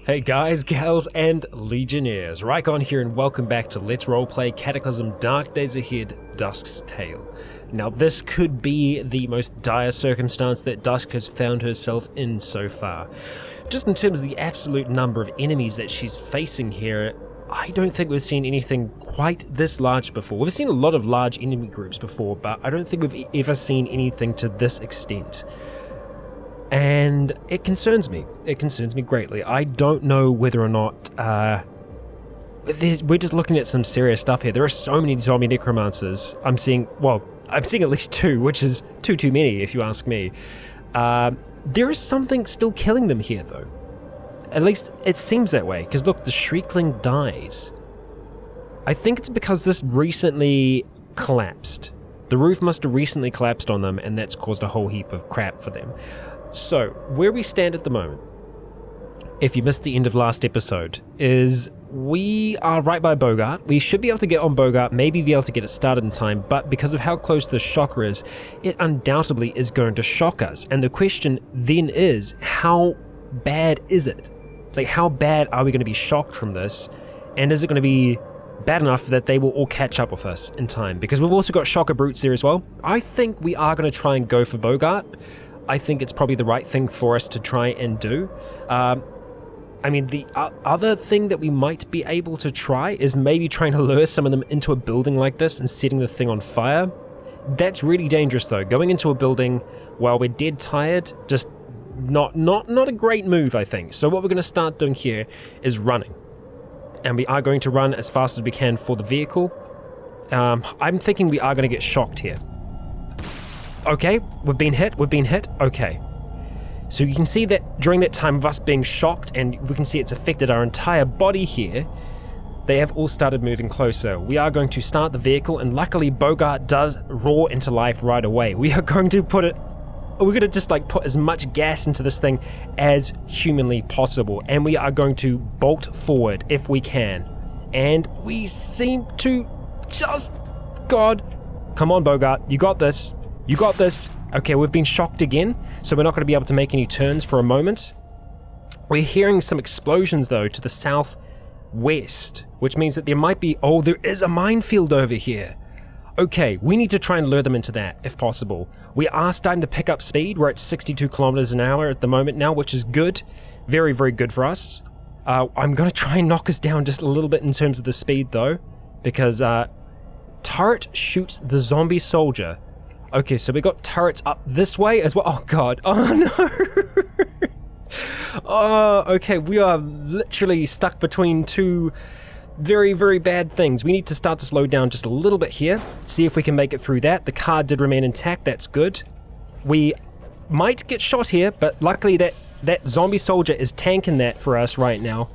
Hey guys, gals, and legionnaires, Rycon here and welcome back to Let's Roleplay Cataclysm Dark Days Ahead, Dusk's Tale. Now this could be the most dire circumstance that Dusk has found herself in so far. Just in terms of the absolute number of enemies that she's facing here, I don't think we've seen anything quite this large before. We've seen a lot of large enemy groups before, but I don't think we've ever seen anything to this extent. And it concerns me. It concerns me greatly. I don't know whether or not we're just looking at some serious stuff here. There are so many zombie necromancers. I'm seeing at least two, which is too many if you ask me. There is something still killing them here though. At least it seems that way, because look, the Shriekling dies. I think it's because this recently collapsed. The roof must have recently collapsed on them, and that's caused a whole heap of crap for them. So, where we stand at the moment, if you missed the end of last episode, is we are right by Bogart. We should be able to get on Bogart, maybe be able to get it started in time, but because of how close the shocker is, it undoubtedly is going to shock us. And the question then is, how bad is it? Like, how bad are we going to be shocked from this? And is it going to be bad enough that they will all catch up with us in time? Because we've also got shocker brutes there as well. I think we are going to try and go for Bogart. I think it's probably the right thing for us to try and do. I mean, the other thing that we might be able to try is maybe trying to lure some of them into a building like this and setting the thing on fire. That's really dangerous though. Going into a building while we're dead tired, just not a great move, I think. So what we're going to start doing here is running. And we are going to run as fast as we can for the vehicle. I'm thinking we are going to get shocked here. Okay, we've been hit, okay. So you can see that during that time of us being shocked, and we can see it's affected our entire body here, they have all started moving closer. We are going to start the vehicle, and luckily Bogart does roar into life right away. We're going to put as much gas into this thing as humanly possible, and we are going to bolt forward if we can. And we seem to God, come on Bogart, you got this. You got this. Okay, we've been shocked again, so we're not going to be able to make any turns for a moment. We're hearing some explosions though to the southwest, which means that there might be, there is a minefield over here. Okay, we need to try and lure them into that if possible. We are starting to pick up speed. We're at 62 kilometers an hour at the moment now, which is good. Very, very good for us. I'm going to try and knock us down just a little bit in terms of the speed though, because turret shoots the zombie soldier. Okay, so we got turrets up this way as well. Oh god, oh no. Oh, okay, we are literally stuck between two very, very bad things. We need to start to slow down just a little bit here, see if we can make it through that. The car did remain intact, that's good. We might get shot here, but luckily that zombie soldier is tanking that for us right now.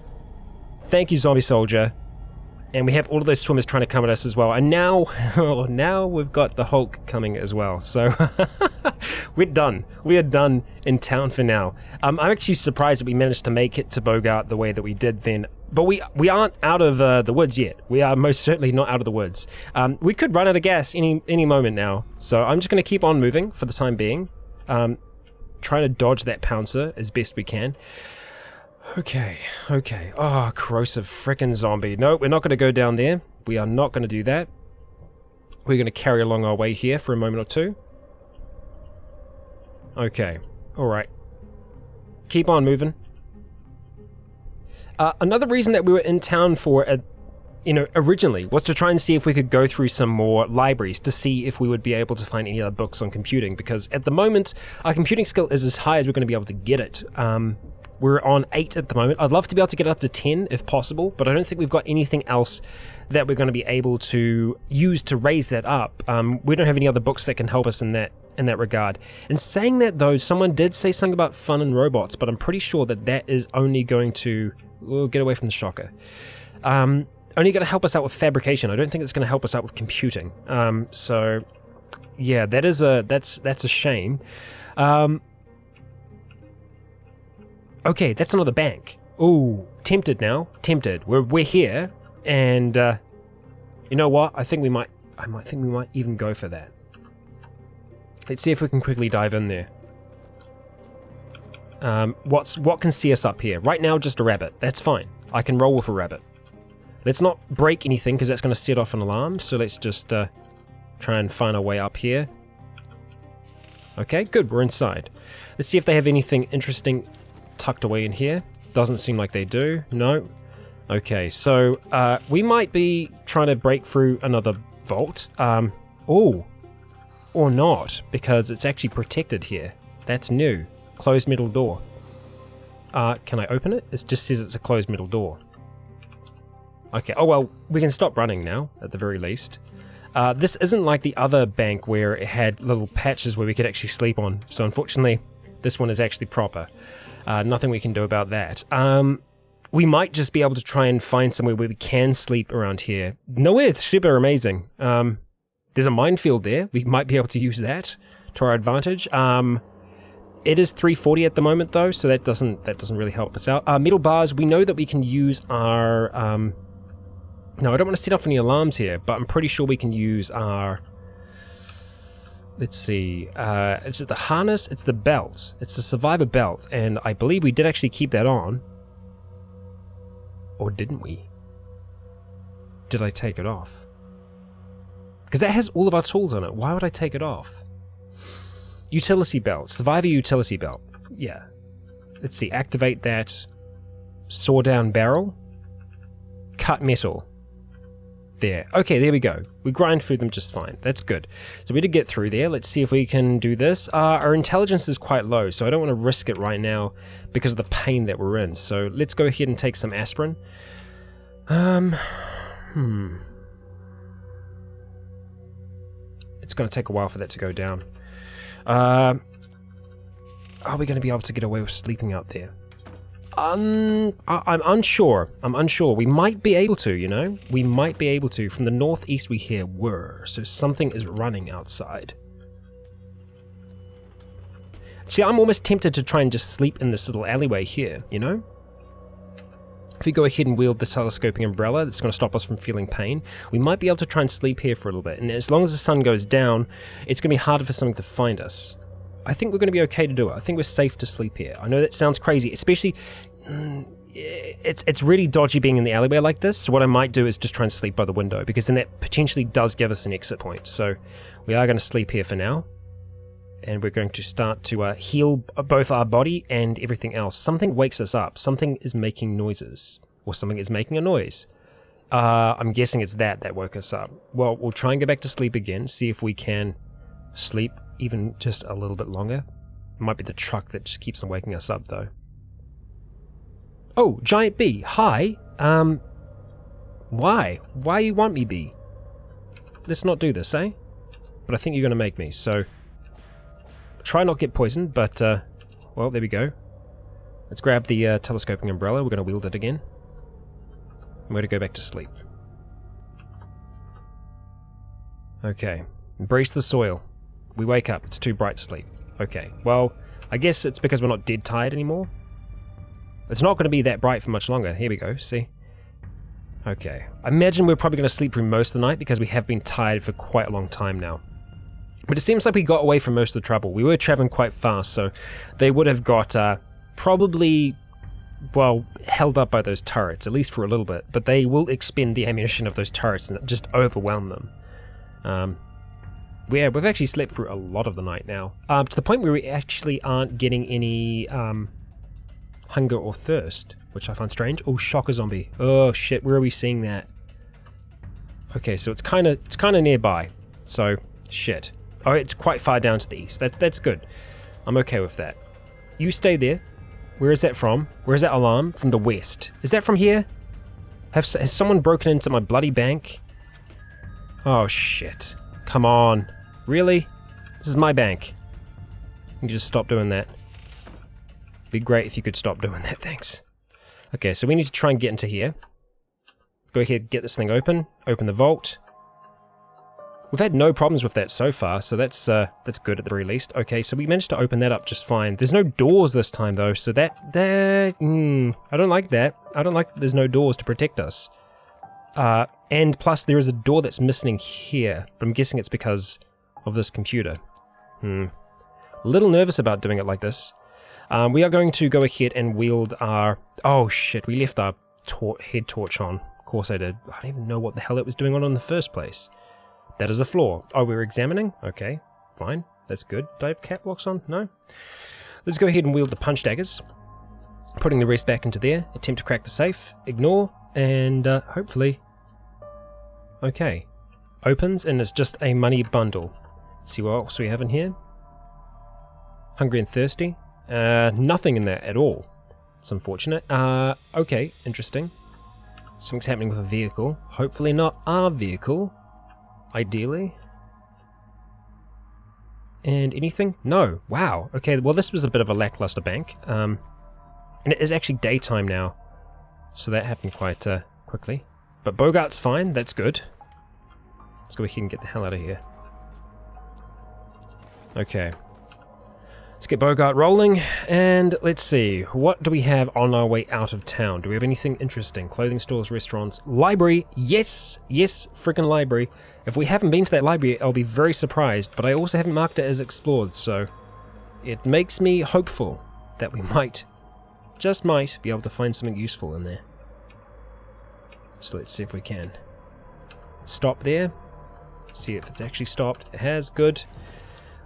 Thank you, zombie soldier. And we have all of those swimmers trying to come at us as well. And now, now we've got the Hulk coming as well. So we're done. We are done in town for now. I'm actually surprised that we managed to make it to Bogart the way that we did then. But we aren't out of the woods yet. We are most certainly not out of the woods. We could run out of gas any moment now. So I'm just going to keep on moving for the time being. Trying to dodge that pouncer as best we can. Okay. Oh, corrosive frickin' zombie. No, we're not going to go down there. We are not going to do that. We're going to carry along our way here for a moment or two. Okay, alright. Keep on moving. Another reason that we were in town for, originally, was to try and see if we could go through some more libraries to see if we would be able to find any other books on computing, because at the moment, our computing skill is as high as we're going to be able to get it. We're on 8 at the moment. I'd love to be able to get up to 10 if possible, but I don't think we've got anything else that we're going to be able to use to raise that up. We don't have any other books that can help us in that regard. And saying that though, someone did say something about fun and robots, but I'm pretty sure that is only going to get away from the shocker. Only going to help us out with fabrication. I don't think it's going to help us out with computing. So yeah, that's a shame. Okay, that's another bank. Ooh, tempted now. Tempted. We're here, and you know what? I think we might even go for that. Let's see if we can quickly dive in there. What can see us up here? Right now, just a rabbit. That's fine. I can roll with a rabbit. Let's not break anything because that's going to set off an alarm. So let's just try and find our way up here. Okay, good. We're inside. Let's see if they have anything interesting tucked away in here. Doesn't seem like they do. No. Okay, so we might be trying to break through another vault. Oh, or not, because it's actually protected here. That's new. Closed metal door. Can I open it? It just says it's a closed metal door. Okay, oh well, we can stop running now, at the very least. This isn't like the other bank where it had little patches where we could actually sleep on. So unfortunately, this one is actually proper. Nothing we can do about that. We might just be able to try and find somewhere where we can sleep around here. Nowhere super amazing. There's a minefield there. We might be able to use that to our advantage. It is 340 at the moment though, so that doesn't really help us out. Metal bars, we know that we can use our... No, I don't want to set off any alarms here, but I'm pretty sure we can use our... Let's see, is it the harness? It's the belt. It's the survivor belt, and I believe we did actually keep that on. Or didn't we? Did I take it off? Because that has all of our tools on it. Why would I take it off? Utility belt. Survivor utility belt. Yeah. Let's see. Activate that. Saw down barrel. Cut metal. There. Okay, there we go. We grind through them just fine. That's good. So we did get through there. Let's see if we can do this. Our intelligence is quite low, so I don't want to risk it right now because of the pain that we're in. So let's go ahead and take some aspirin. It's going to take a while for that to go down. Are we going to be able to get away with sleeping out there? I'm unsure. We might be able to, you know? We might be able to. From the northeast we hear whir, so something is running outside. See, I'm almost tempted to try and just sleep in this little alleyway here, you know? If we go ahead and wield the telescoping umbrella that's going to stop us from feeling pain, we might be able to try and sleep here for a little bit. And as long as the sun goes down, it's going to be harder for something to find us. I think we're going to be okay to do it. I think we're safe to sleep here. I know that sounds crazy, especially... It's really dodgy being in the alleyway like this, so what I might do is just try and sleep by the window, because then that potentially does give us an exit point. So we are going to sleep here for now. And we're going to start to heal both our body and everything else. Something wakes us up. Something is making noises. Or something is making a noise. I'm guessing it's that woke us up. Well, we'll try and go back to sleep again. See if we can sleep even just a little bit longer. It might be the truck that just keeps on waking us up, though. Oh, Giant Bee. Hi. Why? Why you want me, Bee? Let's not do this, eh? But I think you're going to make me, so... Try not get poisoned, but, well, there we go. Let's grab the telescoping umbrella. We're going to wield it again. And we're going to go back to sleep. Okay. Embrace the soil. We wake up. It's too bright to sleep. Okay. Well, I guess it's because we're not dead tired anymore. It's not going to be that bright for much longer. Here we go. See? Okay. I imagine we're probably going to sleep through most of the night because we have been tired for quite a long time now. But it seems like we got away from most of the trouble. We were traveling quite fast, so they would have got probably, well, held up by those turrets, at least for a little bit. But they will expend the ammunition of those turrets and just overwhelm them. Yeah, we've actually slept through a lot of the night now. To the point where we actually aren't getting any hunger or thirst, which I find strange. Oh, shocker zombie. Oh shit, where are we seeing that? Okay, so it's kind of nearby. So, shit. Oh, it's quite far down to the east. That's good. I'm okay with that. You stay there. Where is that from? Where is that alarm? From the west. Is that from here? Has someone broken into my bloody bank? Oh, shit. Come on. Really? This is my bank. You just stop doing that. Be great if you could stop doing that, thanks. Okay, so we need to try and get into here. Let's go ahead, get this thing open. Open the vault. We've had no problems with that so far, so that's good at the very least. Okay, so we managed to open that up just fine. There's no doors this time though, so I don't like that. I don't like that there's no doors to protect us. And plus there is a door that's missing here, but I'm guessing it's because of this computer. A little nervous about doing it like this. We are going to go ahead and wield our... Oh shit, we left our head torch on. Of course I did. I don't even know what the hell it was doing on in the first place. That is a flaw. Oh, we're examining? Okay, fine. That's good. Do I have cap locks on? No? Let's go ahead and wield the punch daggers. Putting the rest back into there. Attempt to crack the safe. Ignore. And hopefully... Okay. Opens and it's just a money bundle. Let's see what else we have in here. Hungry and thirsty. Nothing in there at all. It's unfortunate. Okay, interesting. Something's happening with a vehicle. Hopefully not our vehicle. Ideally. And anything? No. Wow. Okay, well this was a bit of a lackluster bank. And it is actually daytime now. So that happened quite quickly. But Bogart's fine, that's good. Let's go ahead and get the hell out of here. Okay. Let's get Bogart rolling, and let's see, what do we have on our way out of town? Do we have anything interesting? Clothing stores, restaurants, library, yes, freaking library. If we haven't been to that library, I'll be very surprised, but I also haven't marked it as explored, so it makes me hopeful that we might, just might, be able to find something useful in there. So let's see if we can. Stop there, see if it's actually stopped. It has, good.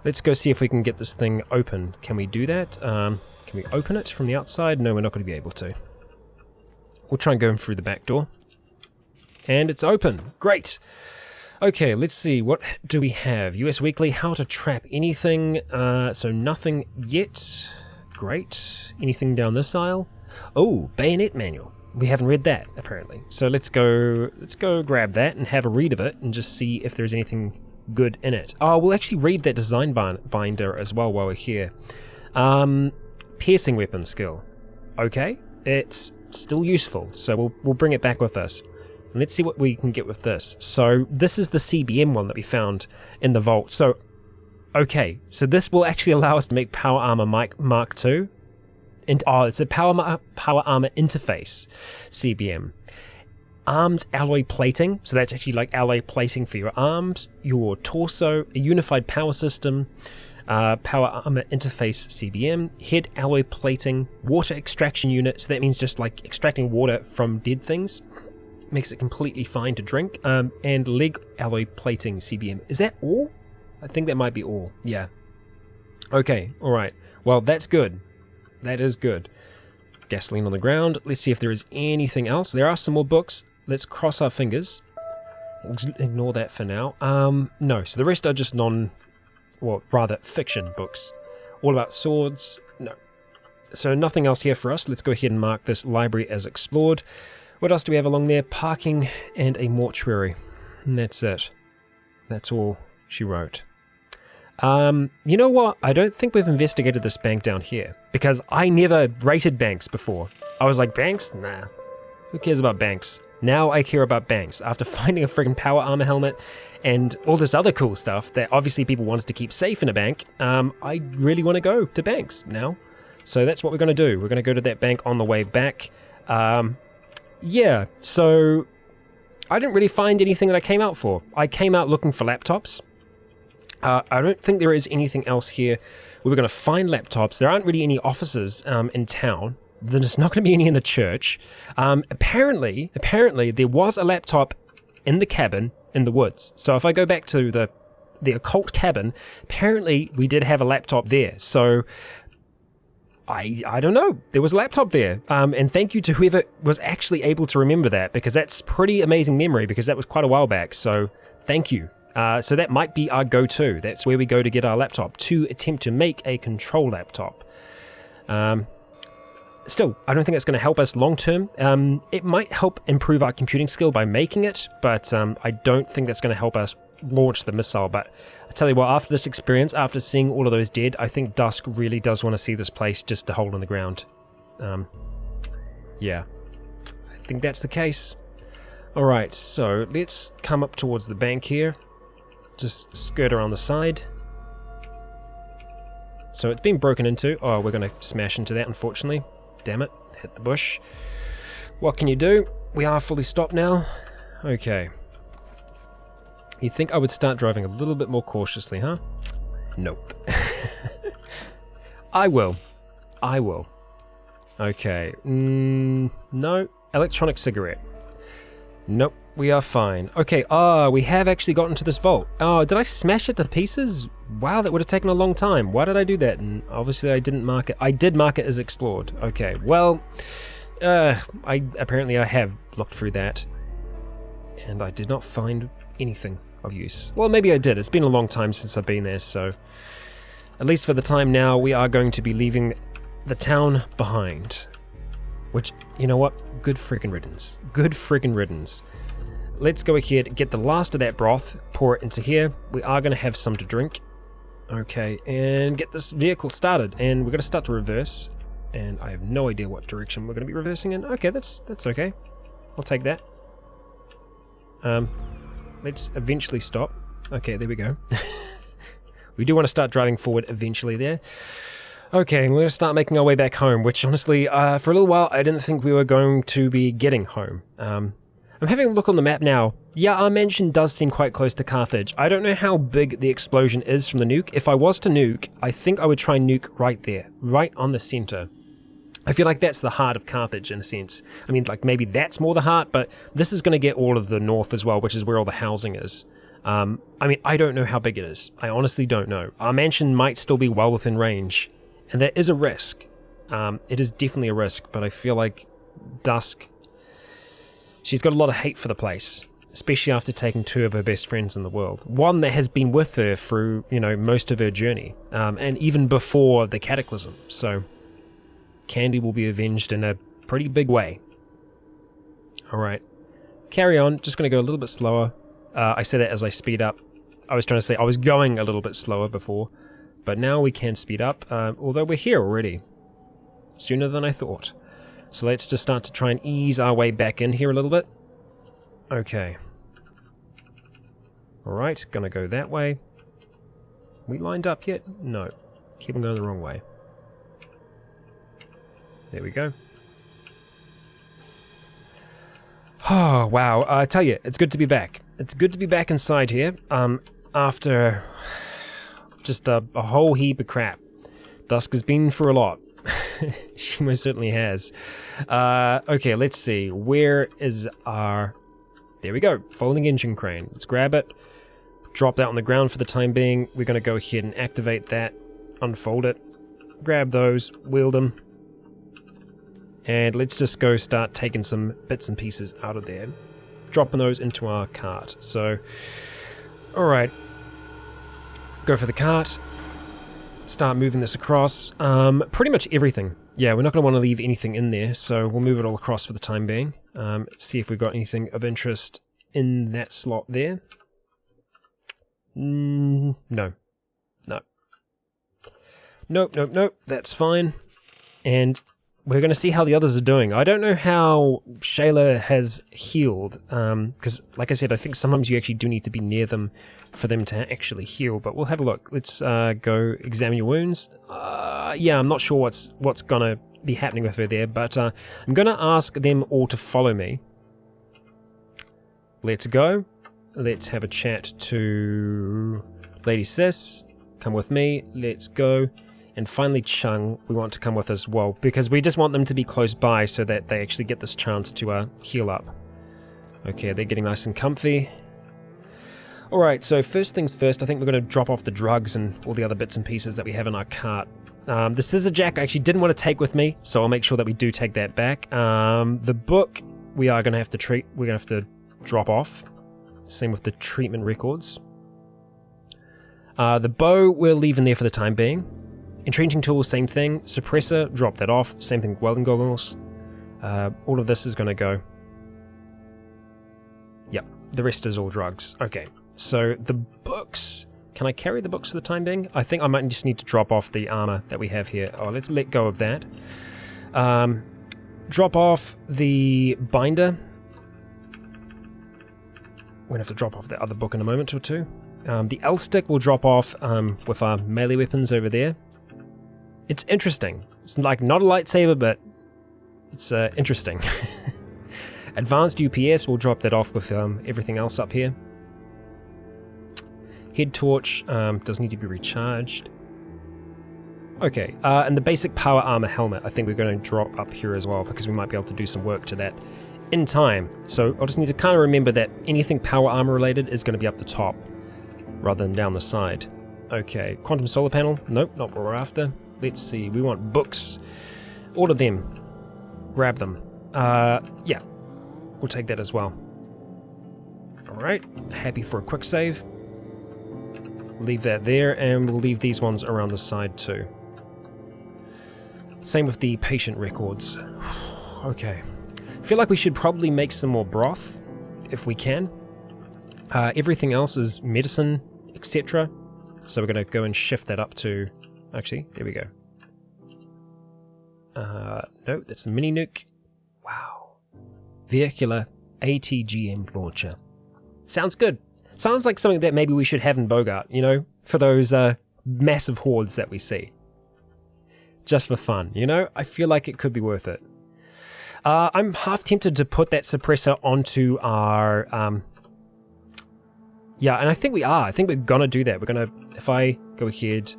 Let's go see if we can get this thing open. Can we do that? Can we open it from the outside? No, we're not going to be able to. We'll try and go in through the back door. And it's open. Great. Okay, let's see. What do we have? US Weekly, how to trap anything. So nothing yet. Great. Anything down this aisle? Oh, bayonet manual. We haven't read that, apparently. So let's go grab that and have a read of it and just see if there's anything good in it. Oh, we'll actually read that design binder as well while we're here. Piercing weapon skill. Okay, it's still useful, so we'll bring it back with us. And let's see what we can get with this. So this is the CBM one that we found in the vault. So, okay, so this will actually allow us to make Power Armor Mark II. And it's a Power Armor Interface CBM. Arms alloy plating, so that's actually like alloy plating for your arms, your torso, a unified power system, Power Armor Interface CBM, head alloy plating, water extraction unit, so that means just like extracting water from dead things, makes it completely fine to drink, and leg alloy plating CBM. Is that all? I think that might be all, yeah. Okay, alright, well that's good. That is good. Gasoline on the ground. Let's see if there is anything else. There are some more books. Let's cross our fingers. Ignore that for now. No, so the rest are just fiction books. All about swords. No. So nothing else here for us. Let's go ahead and mark this library as explored. What else do we have along there? Parking and a mortuary. And that's it. That's all she wrote. You know what? I don't think we've investigated this bank down here, because I never rated banks before. I was like, banks? Nah. Who cares about banks? Now I care about banks. After finding a friggin' power armor helmet and all this other cool stuff that obviously people wanted to keep safe in a bank, I really want to go to banks now. So that's what we're going to do. We're going to go to that bank on the way back. Yeah, so I didn't really find anything that I came out for. I came out looking for laptops. I don't think there is anything else here. We were going to find laptops. There aren't really any offices in town. There's not going to be any in the church. Apparently there was a laptop in the cabin in the woods. So if I go back to the occult cabin, apparently we did have a laptop there. So I don't know. There was a laptop there. And thank you to whoever was actually able to remember that, because that's pretty amazing memory, because that was quite a while back. So thank you. So that might be our go-to. That's where we go to get our laptop, to attempt to make a control laptop. Still, I don't think it's going to help us long-term. It might help improve our computing skill by making it, but I don't think that's going to help us launch the missile. But I tell you what, after this experience, after seeing all of those dead, I think Dusk really does want to see this place just a hole in the ground. Yeah, I think that's the case. Alright, so let's come up towards the bank here. Just skirt around the side. So it's been broken into. Oh, we're going to smash into that, unfortunately. Damn it. Hit the bush. What can you do? We are fully stopped now. Okay. You'd think I would start driving a little bit more cautiously, huh? Nope. I will. I will. Okay. No. Electronic cigarette. Nope. We are fine. Okay. We have actually gotten to this vault. Oh, did I smash it to pieces? Wow, that would have taken a long time. Why did I do that? And obviously I didn't mark it. I did mark it as explored. Okay. Well, apparently I have looked through that, and I did not find anything of use. Well, maybe I did. It's been a long time since I've been there, so at least for the time now, we are going to be leaving the town behind. Which, you know what? Good friggin' riddance. Good friggin' riddance. Let's go ahead, get the last of that broth, pour it into here. We are going to have some to drink. Okay, and get this vehicle started. And we're going to start to reverse. And I have no idea what direction we're going to be reversing in. Okay, that's okay. I'll take that. Let's eventually stop. Okay, there we go. We do want to start driving forward eventually there. Okay, we're going to start making our way back home, which honestly, for a little while, I didn't think we were going to be getting home. I'm having a look on the map now. Yeah, our mansion does seem quite close to Carthage. I don't know how big the explosion is from the nuke. If I was to nuke, I think I would try and nuke right there, right on the center. I feel like that's the heart of Carthage in a sense. I mean, like maybe that's more the heart, but this is going to get all of the north as well, which is where all the housing is. I mean, I don't know how big it is. I honestly don't know. Our mansion might still be well within range, and there is a risk. It is definitely a risk, but I feel like Dusk, she's got a lot of hate for the place, especially after taking two of her best friends in the world. One that has been with her through, you know, most of her journey, and even before the Cataclysm. So Candy will be avenged in a pretty big way. Alright, carry on. Just going to go a little bit slower. I say that as I speed up. I was trying to say I was going a little bit slower before, but now we can speed up, although we're here already. Sooner than I thought. So let's just start to try and ease our way back in here a little bit. Okay. Alright, gonna go that way. We lined up yet? No. Keep on going the wrong way. There we go. Oh, wow. I tell you, it's good to be back. It's good to be back inside here, after just a whole heap of crap. Dusk has been through a lot. She most certainly has. Okay, let's see. Where is our... There we go. Folding engine crane. Let's grab it. Drop that on the ground for the time being. We're going to go ahead and activate that. Unfold it. Grab those. Wield them. And let's just go start taking some bits and pieces out of there. Dropping those into our cart. So, alright. Go for the cart. Start moving this across. Pretty much everything. Yeah, we're not going to want to leave anything in there, so we'll move it all across for the time being. See if we've got anything of interest in that slot there. No. No. Nope. That's fine. And we're going to see how the others are doing. I don't know how Shayla has healed, because, like I said, I think sometimes you actually do need to be near them for them to actually heal, but we'll have a look. Let's go examine your wounds. Yeah, I'm not sure what's going to be happening with her there, but I'm going to ask them all to follow me. Let's go. Let's have a chat to Lady Sis. Come with me. Let's go. And finally Chung, we want to come with as well, because we just want them to be close by so that they actually get this chance to heal up. Okay, they're getting nice and comfy. Alright, so first things first, I think we're going to drop off the drugs and all the other bits and pieces that we have in our cart. The scissor jack I actually didn't want to take with me, so I'll make sure that we do take that back. The book we are going to have to drop off. Same with the treatment records. The bow we're leaving there for the time being. Entrenching tool, same thing. Suppressor, drop that off. Same thing with welding goggles. All of this is going to go. Yep, the rest is all drugs. Okay, so the books. Can I carry the books for the time being? I think I might just need to drop off the armor that we have here. Oh, let's let go of that. Drop off the binder. We're going to have to drop off the other book in a moment or two. The L stick will drop off with our melee weapons over there. It's interesting. It's like not a lightsaber, but it's interesting. Advanced UPS, we'll drop that off with everything else up here. Head torch does need to be recharged. Okay, and the basic power armor helmet, I think we're going to drop up here as well, because we might be able to do some work to that in time. So I'll just need to kind of remember that anything power armor related is going to be up the top, rather than down the side. Okay, quantum solar panel, nope, not what we're after. Let's see, we want books. Order them. Grab them. Yeah, we'll take that as well. Alright, happy for a quick save. Leave that there, and we'll leave these ones around the side too. Same with the patient records. Okay. I feel like we should probably make some more broth, if we can. Everything else is medicine, etc. So we're going to go and shift that up to... Actually, there we go. No, that's a mini nuke. Wow. Vehicular ATGM launcher. Sounds good. Sounds like something that maybe we should have in Bogart, you know, for those massive hordes that we see. Just for fun, you know? I feel like it could be worth it. I'm half tempted to put that suppressor onto our... yeah, and I think we are. I think we're gonna do that. We're gonna... If I go ahead...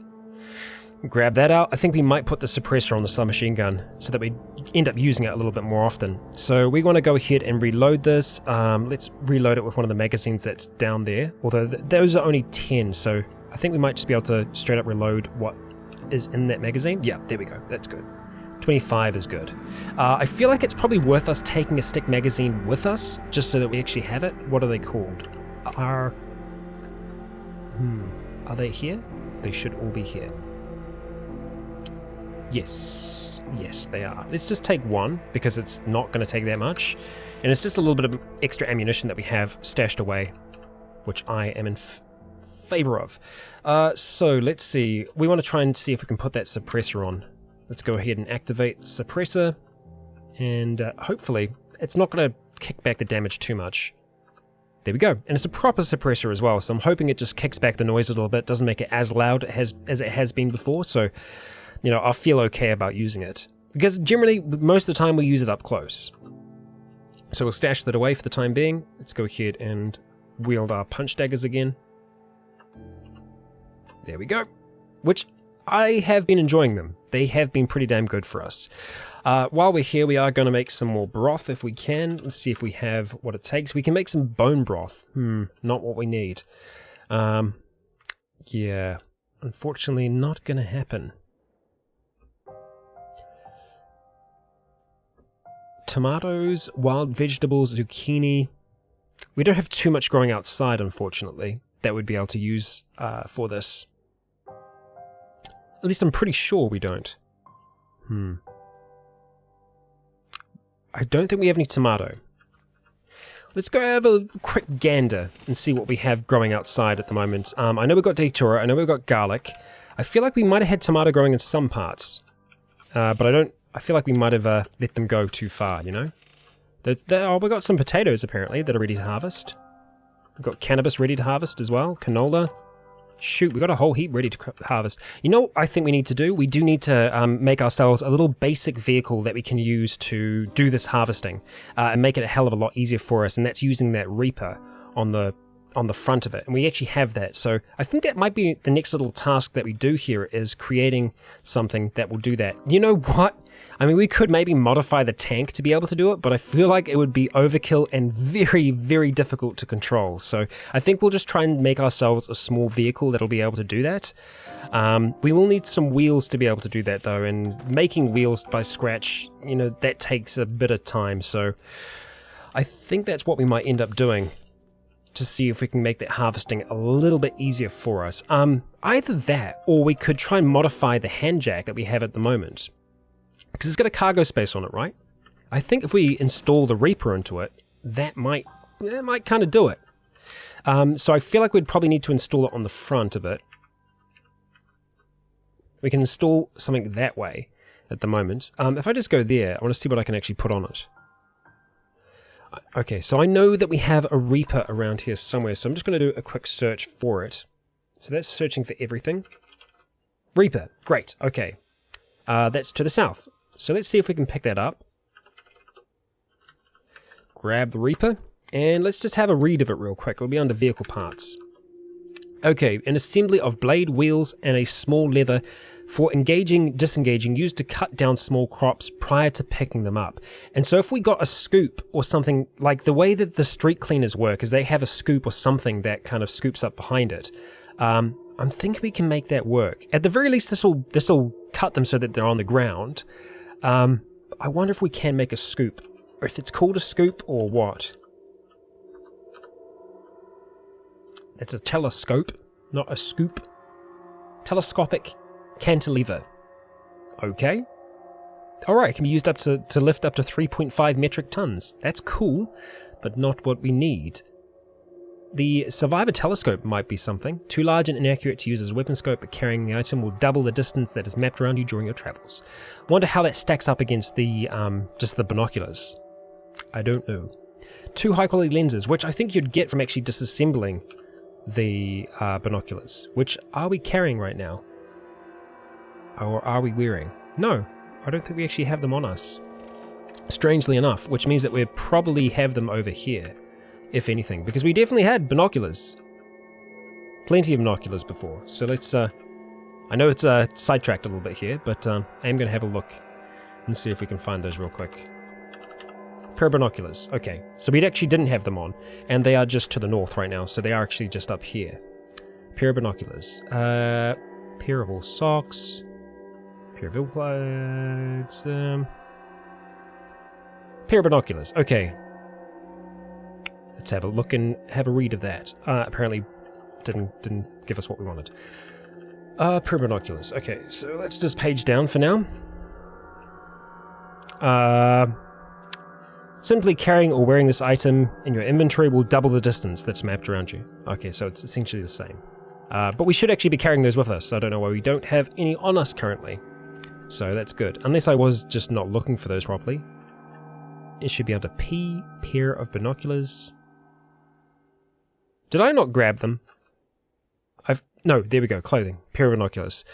grab that out. I think we might put the suppressor on the submachine gun so that we end up using it a little bit more often. So we want to go ahead and reload this. Let's reload it with one of the magazines that's down there. Although those are only 10, so I think we might just be able to straight up reload what is in that magazine. Yeah, there we go. That's good. 25 is good. I feel like it's probably worth us taking a stick magazine with us just so that we actually have it. What are they called? Are they here? They should all be here. Yes, they are. Let's just take one, because it's not going to take that much. And it's just a little bit of extra ammunition that we have stashed away, which I am in favor of. So let's see. We want to try and see if we can put that suppressor on. Let's go ahead and activate suppressor. And hopefully it's not going to kick back the damage too much. There we go. And it's a proper suppressor as well, so I'm hoping it just kicks back the noise a little bit, doesn't make it as loud as it has been before. So... you know, I'll feel okay about using it. Because generally, most of the time we use it up close. So we'll stash that away for the time being. Let's go ahead and wield our punch daggers again. There we go. Which, I have been enjoying them. They have been pretty damn good for us. While we're here, we are going to make some more broth if we can. Let's see if we have what it takes. We can make some bone broth. Not what we need. Yeah, unfortunately not going to happen. Tomatoes, wild vegetables, zucchini. We don't have too much growing outside, unfortunately, that we'd be able to use for this. At least I'm pretty sure we don't. I don't think we have any tomato. Let's go have a quick gander and see what we have growing outside at the moment. I know we've got datura, I know we've got garlic. I feel like we might have had tomato growing in some parts, but I feel like we might have let them go too far, you know? Oh, we've got some potatoes, apparently, that are ready to harvest. We've got cannabis ready to harvest as well. Canola. Shoot, we've got a whole heap ready to harvest. You know what I think we need to do? We do need to make ourselves a little basic vehicle that we can use to do this harvesting and make it a hell of a lot easier for us, and that's using that Reaper on the front of it, and we actually have that. So I think that might be the next little task that we do here, is creating something that will do that. You know what? I mean, we could maybe modify the tank to be able to do it, but I feel like it would be overkill and very, very difficult to control. So I think we'll just try and make ourselves a small vehicle that'll be able to do that. We will need some wheels to be able to do that though, and making wheels by scratch, you know, that takes a bit of time. So I think that's what we might end up doing, to see if we can make that harvesting a little bit easier for us. Either that, or we could try and modify the hand jack that we have at the moment. Because it's got a cargo space on it, right? I think if we install the Reaper into it, that might kind of do it. So I feel like we'd probably need to install it on the front of it. We can install something that way at the moment. If I just go there, I want to see what I can actually put on it. Okay, so I know that we have a Reaper around here somewhere, so I'm just going to do a quick search for it. So that's searching for everything. Reaper, great, okay. That's to the south. So let's see if we can pick that up. Grab the Reaper, and let's just have a read of it real quick. It'll be under vehicle parts. Okay, an assembly of blade wheels and a small leather For engaging, disengaging, used to cut down small crops prior to picking them up. And so if we got a scoop or something, like the way that the street cleaners work is they have a scoop or something that kind of scoops up behind it. I'm thinking we can make that work. At the very least, this'll cut them so that they're on the ground. I wonder if we can make a scoop, or if it's called a scoop or what. That's a telescope, not a scoop. Telescopic cantilever. Okay. Alright, it can be used up to lift up to 3.5 metric tons. That's cool, but not what we need. The Survivor telescope might be something. Too large and inaccurate to use as a weapon scope, but carrying the item will double the distance that is mapped around you during your travels. Wonder how that stacks up against the just the binoculars. I don't know. 2 high quality lenses, which I think you'd get from actually disassembling the binoculars. Which are we carrying right now? Or are we wearing? No, I don't think we actually have them on us. Strangely enough, which means that we probably have them over here. If anything, because we definitely had binoculars. Plenty of binoculars before. So let's, I know it's sidetracked a little bit here, but I am going to have a look and see if we can find those real quick. Pair of binoculars. Okay, so we actually didn't have them on, and they are just to the north right now, so they are actually just up here. Pair of binoculars. Pair of all socks. Pair of earplugs. Pair of binoculars. Okay. Let's have a look and have a read of that. Apparently didn't give us what we wanted. Pair of binoculars. Okay, so let's just page down for now. Simply carrying or wearing this item in your inventory will double the distance that's mapped around you. Okay, so it's essentially the same. But we should actually be carrying those with us. I don't know why we don't have any on us currently. So that's good. Unless I was just not looking for those properly. It should be under P, pair of binoculars. Did I not grab them? No, there we go, clothing, pair of binoculars.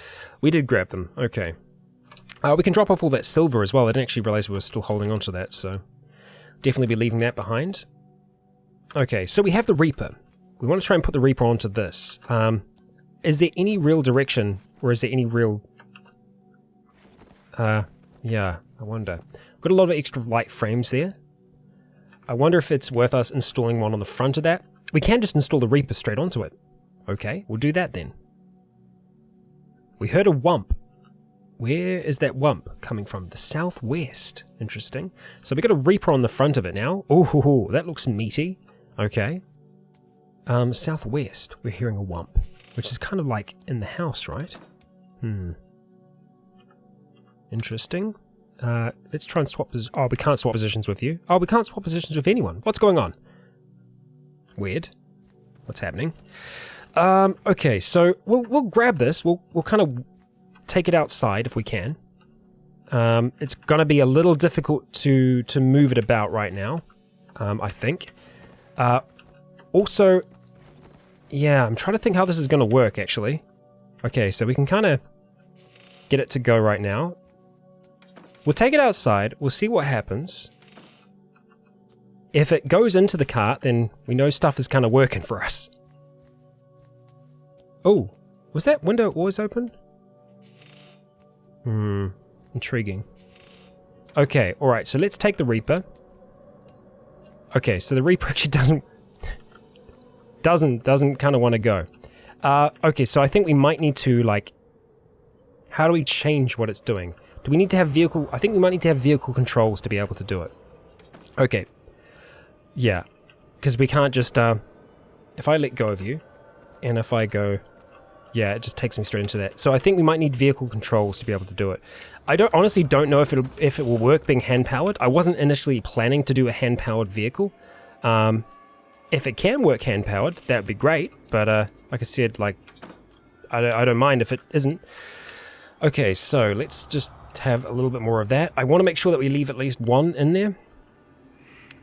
We did grab them, okay. We can drop off all that silver as well. I didn't actually realize we were still holding on to that, so definitely be leaving that behind. Okay, so we have the Reaper. We want to try and put the Reaper onto this. Is there any real direction, or is there any real... yeah, I wonder. We've got a lot of extra light frames there. I wonder if it's worth us installing one on the front of that. We can just install the Reaper straight onto it. Okay, we'll do that then. We heard a whump. Where is that whump coming from? The southwest. Interesting. So we got a Reaper on the front of it now. Oh, that looks meaty. Okay. Southwest, we're hearing a whump, which is kind of like in the house, right? Interesting. Let's try and swap positions. Oh, we can't swap positions with you. Oh, we can't swap positions with anyone. What's going on? Weird. What's happening? Okay, so we'll grab this. We'll kind of take it outside if we can. It's gonna be a little difficult to move it about right now. I think. Also, yeah, I'm trying to think how this is gonna work actually. Okay, so we can kind of get it to go right now. We'll take it outside. We'll see what happens. If it goes into the cart, then we know stuff is kind of working for us. Oh, was that window always open? Intriguing. Okay, alright, so let's take the Reaper. Okay, so the Reaper actually doesn't kind of want to go. Okay, so I think we might need to, like, how do we change what it's doing? Do we need to have vehicle, I think we might need to have vehicle controls to be able to do it. Okay. Yeah, because we can't just, if I let go of you, and if I go, yeah, it just takes me straight into that. So I think we might need vehicle controls to be able to do it. I honestly don't know if it will work being hand-powered. I wasn't initially planning to do a hand-powered vehicle. If it can work hand-powered, that would be great, but like I said, like, I don't mind if it isn't. Okay, so let's just have a little bit more of that. I want to make sure that we leave at least one in there.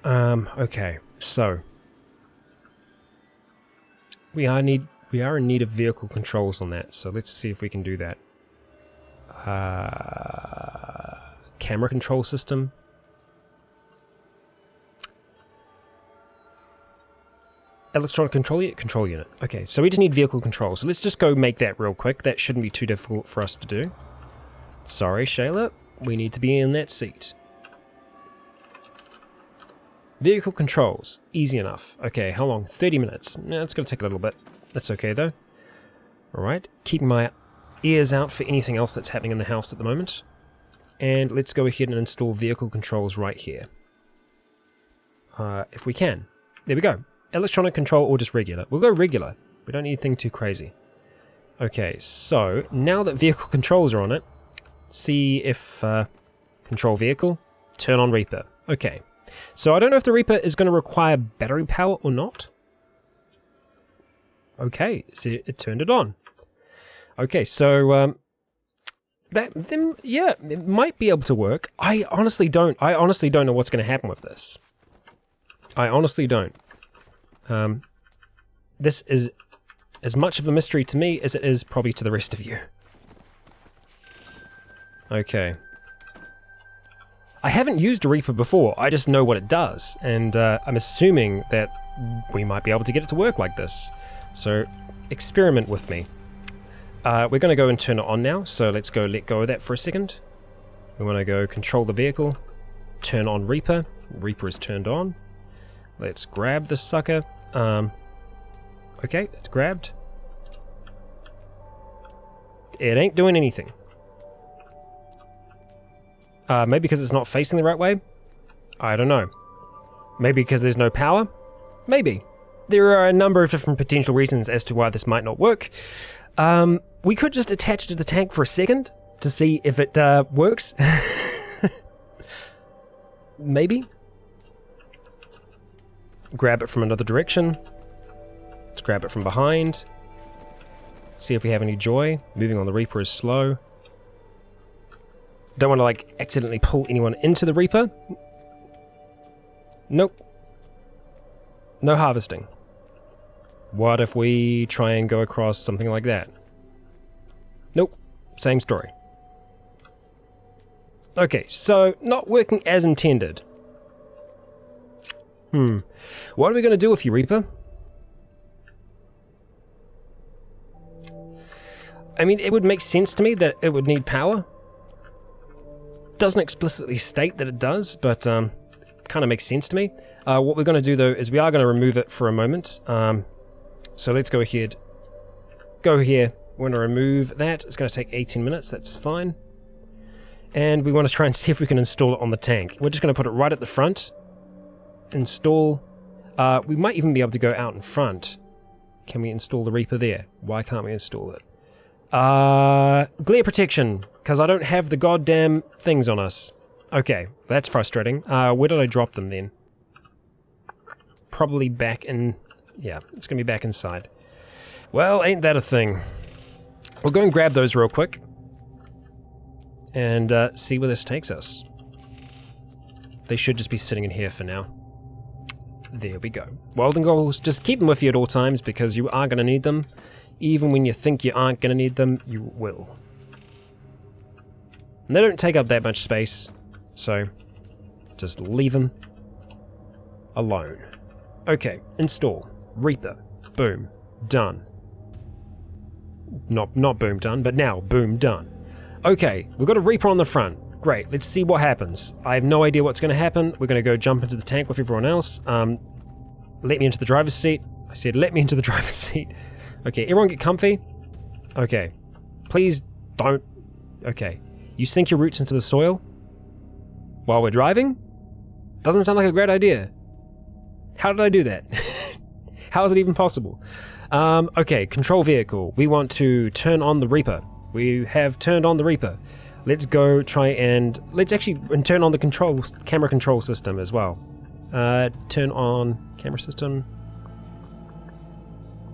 Okay, so we are in need of vehicle controls on that, so let's see if we can do that. Camera control system. Electronic control unit. Okay, so we just need vehicle control. So let's just go make that real quick. That shouldn't be too difficult for us to do. Sorry, Shayla. We need to be in that seat. Vehicle controls. Easy enough. Okay, how long? 30 minutes. Nah, it's going to take a little bit. That's okay, though. Alright, keeping my ears out for anything else that's happening in the house at the moment. And let's go ahead and install vehicle controls right here. If we can. There we go. Electronic control or just regular. We'll go regular. We don't need anything too crazy. Okay, so now that vehicle controls are on it, see if control vehicle, turn on Reaper. Okay, so I don't know if the Reaper is going to require battery power or not. Okay, so it turned it on. Okay, so yeah, it might be able to work. I honestly don't know what's going to happen with this. I honestly don't. This is as much of a mystery to me as it is probably to the rest of you. Okay. I haven't used a Reaper before, I just know what it does, and I'm assuming that we might be able to get it to work like this. So, experiment with me. We're going to go and turn it on now, so let's go let go of that for a second. We want to go control the vehicle, turn on Reaper. Reaper is turned on. Let's grab this sucker. Okay, it's grabbed. It ain't doing anything. Maybe because it's not facing the right way? I don't know. Maybe because there's no power? Maybe. There are a number of different potential reasons as to why this might not work. We could just attach it to the tank for a second to see if it works. Maybe. Grab it from another direction. Let's grab it from behind. See if we have any joy. Moving on the Reaper is slow. Don't want to like accidentally pull anyone into the Reaper. Nope. No harvesting. What if we try and go across something like that? Nope. Same story. Okay, so not working as intended. What are we going to do with you, Reaper? I mean, it would make sense to me that it would need power. Doesn't explicitly state that it does, but kind of makes sense to me. What we're going to do, though, is we are going to remove it for a moment. So let's go ahead. Go here. We're going to remove that. It's going to take 18 minutes. That's fine. And we want to try and see if we can install it on the tank. We're just going to put it right at the front. Install. We might even be able to go out in front. Can we install the Reaper there? Why can't we install it? Glare protection, because I don't have the goddamn things on us. Okay, that's frustrating. Where did I drop them then? Probably back in... Yeah, it's gonna be back inside. Well, ain't that a thing. We'll go and grab those real quick. And see where this takes us. They should just be sitting in here for now. There we go. Welding goggles, just keep them with you at all times because you are going to need them. Even when you think you aren't going to need them, you will. And they don't take up that much space, so just leave them alone. Okay, install. Reaper. Boom. Done. Not boom done, but now boom done. Okay, we've got a Reaper on the front. Great, let's see what happens. I have no idea what's going to happen. We're going to go jump into the tank with everyone else. Let me into the driver's seat. I said let me into the driver's seat. Okay, everyone get comfy. Okay, please don't. Okay, you sink your roots into the soil while we're driving? Doesn't sound like a great idea. How did I do that? How is it even possible? Okay, control vehicle. We want to turn on the Reaper. We have turned on the Reaper. Let's go try and... Let's actually turn on the camera control system as well. Turn on camera system.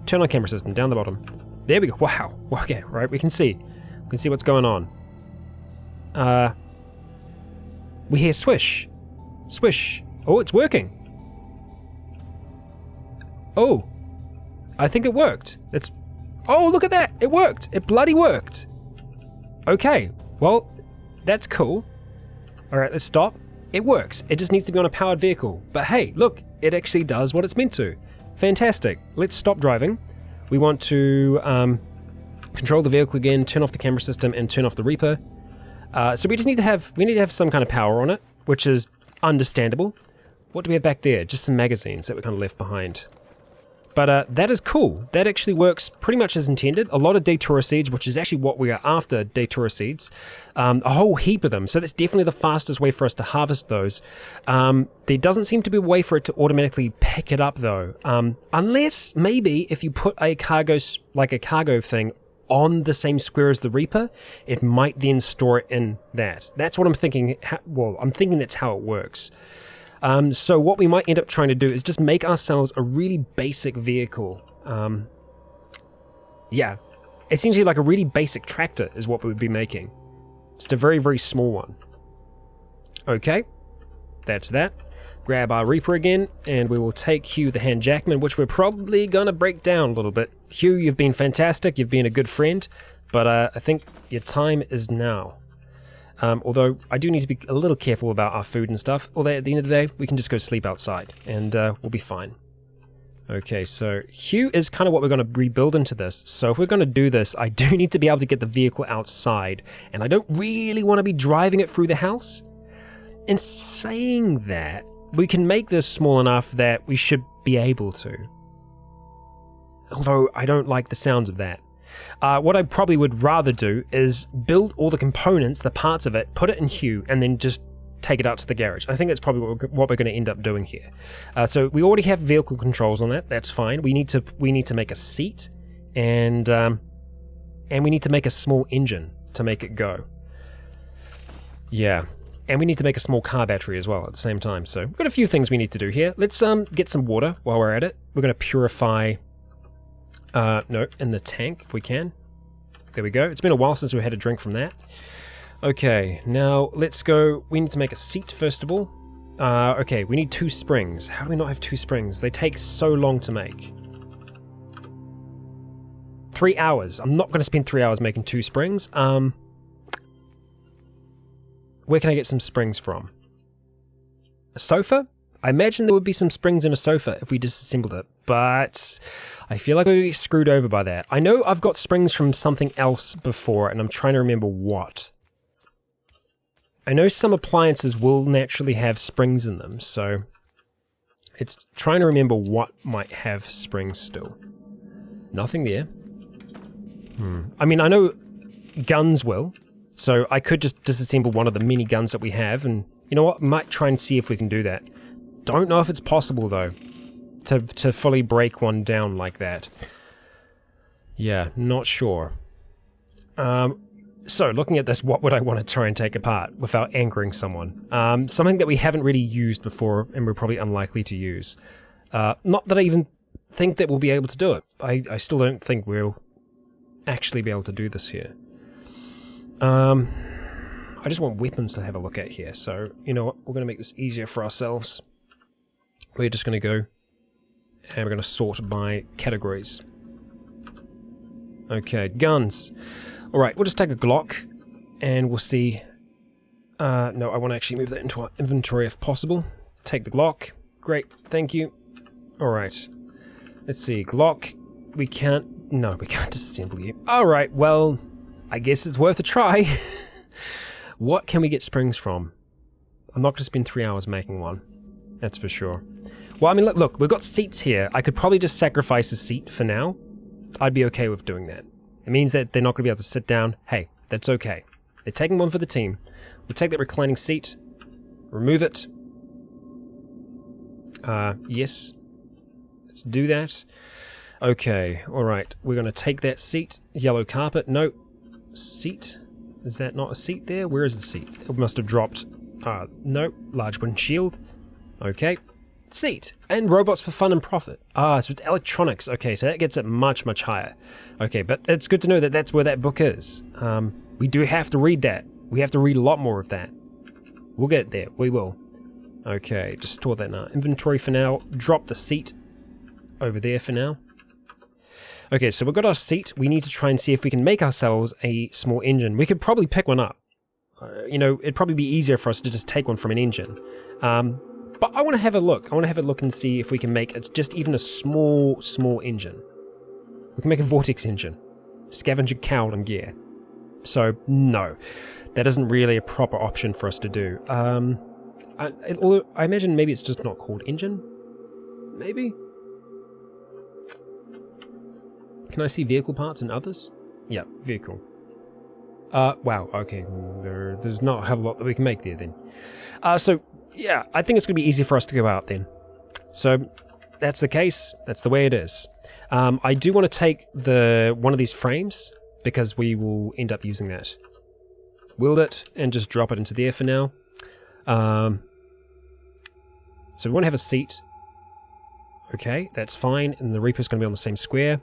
Turn on camera system, down the bottom. There we go. Wow. Okay, right, we can see. We can see what's going on. We hear swish. Swish. Oh, it's working. Oh. I think it worked. It's... Oh, look at that! It worked! It bloody worked! Okay, well, that's cool. Alright, let's stop. It works. It just needs to be on a powered vehicle. But hey, look, it actually does what it's meant to. fantastic. Let's stop driving. We want to control the vehicle again, turn off the camera system, and turn off the Reaper. So we need to have some kind of power on it, which is understandable. What do we have back there? Just some magazines that we kind of left behind. But that is cool. That actually works pretty much as intended. A lot of Datura seeds, which is actually what we are after, Datura seeds. A whole heap of them. So that's definitely the fastest way for us to harvest those. There doesn't seem to be a way for it to automatically pick it up though. Unless maybe if you put a cargo, like a cargo thing on the same square as the Reaper, it might then store it in that. That's what I'm thinking. Well, I'm thinking that's how it works. So what we might end up trying to do is just make ourselves a really basic vehicle. Yeah, essentially like a really basic tractor is what we would be making. Just a very, very small one. Okay, that's that. Grab our Reaper again, and we will take Hugh the Hand Jackman, which we're probably gonna break down a little bit. Hugh, you've been fantastic, you've been a good friend, but I think your time is now. Although I do need to be a little careful about our food and stuff, although at the end of the day, we can just go sleep outside, and we'll be fine. Okay, so Hugh is kind of what we're going to rebuild into this. So if we're going to do this, I do need to be able to get the vehicle outside, and I don't really want to be driving it through the house. In saying that, we can make this small enough that we should be able to. Although I don't like the sounds of that. What I probably would rather do is build all the components, the parts of it, put it in Hue, and then just take it out to the garage. I think that's probably what we're going to end up doing here. So we already have vehicle controls on that. That's fine. We need to make a seat, and we need to make a small engine to make it go. Yeah, and we need to make a small car battery as well at the same time. So we've got a few things we need to do here. Let's get some water while we're at it. We're going to purify. No, in the tank, if we can. There we go. It's been a while since we had a drink from that. Okay, now let's go. We need to make a seat, first of all. Okay, we need 2 springs. How do we not have 2 springs? They take so long to make. 3 hours. I'm not going to spend 3 hours making 2 springs. Where can I get some springs from? A sofa? I imagine there would be some springs in a sofa if we disassembled it, but I feel like we get screwed over by that. I know I've got springs from something else before, and I'm trying to remember what. I know some appliances will naturally have springs in them, so it's trying to remember what might have springs still. Nothing there. I mean, I know guns will, so I could just disassemble one of the mini guns that we have, and you know what, might try and see if we can do that. Don't know if it's possible though, to fully break one down like that. Yeah, not sure. So looking at this, what would I want to try and take apart without angering someone? Something that we haven't really used before and we're probably unlikely to use. Not that I even think that we'll be able to do it. I still don't think we'll actually be able to do this here. I just want weapons to have a look at here, so you know what, we're going to make this easier for ourselves. We're just going to go and we're going to sort by categories. Okay, guns. Alright, we'll just take a Glock and we'll see. No, I want to actually move that into our inventory if possible. Take the Glock. Great, thank you. Alright, let's see. Glock, we can't. No, we can't disassemble you. Alright, well, I guess it's worth a try. What can we get springs from? I'm not going to spend 3 hours making one. That's for sure. Well, I mean, look, we've got seats here. I could probably just sacrifice a seat for now. I'd be okay with doing that. It means that they're not going to be able to sit down. Hey, that's okay. They're taking one for the team. We'll take that reclining seat, remove it. Yes. Let's do that. Okay, alright. We're going to take that seat. Yellow carpet. No. Seat. Is that not a seat there? Where is the seat? It must have dropped. No. Large windshield. Okay. Seat. And robots for fun and profit. So it's electronics. Okay, so that gets it much, much higher. Okay, but it's good to know that that's where that book is. We do have to read that. We have to read a lot more of that. We'll get it there. We will. Okay, just store that in our inventory for now. Drop the seat over there for now. Okay, so we've got our seat. We need to try and see if we can make ourselves a small engine. We could probably pick one up. You know, it'd probably be easier for us to just take one from an engine. But I want to have a look. I want to have a look and see if we can make it just even a small engine. We can make a vortex engine. Scavenger cowl and gear. So, no. That isn't really a proper option for us to do. Although I imagine maybe it's just not called engine? Maybe? Can I see vehicle parts and others? Yeah, vehicle. Wow, okay. There's not a hell of a lot that we can make there then. So, yeah, I think it's going to be easy for us to go out then. So, that's the case. That's the way it is. I do want to take one of these frames, because we will end up using that. Wield it, and just drop it into there for now. So we want to have a seat. Okay, that's fine, and the Reaper's going to be on the same square.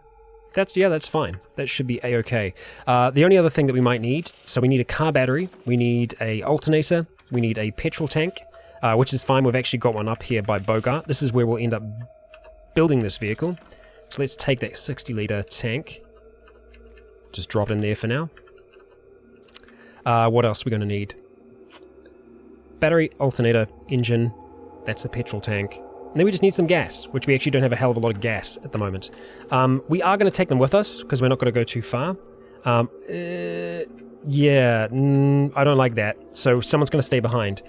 That's fine. That should be a-okay. The only other thing that we might need, so we need a car battery, we need a alternator, we need a petrol tank, which is fine. We've actually got one up here by Bogart. This is where we'll end up building this vehicle. So let's take that 60-litre tank. Just drop it in there for now. What else are we going to need? Battery, alternator, engine. That's the petrol tank. And then we just need some gas, which we actually don't have a hell of a lot of gas at the moment. We are going to take them with us, because we're not going to go too far. Yeah, I don't like that. So someone's going to stay behind.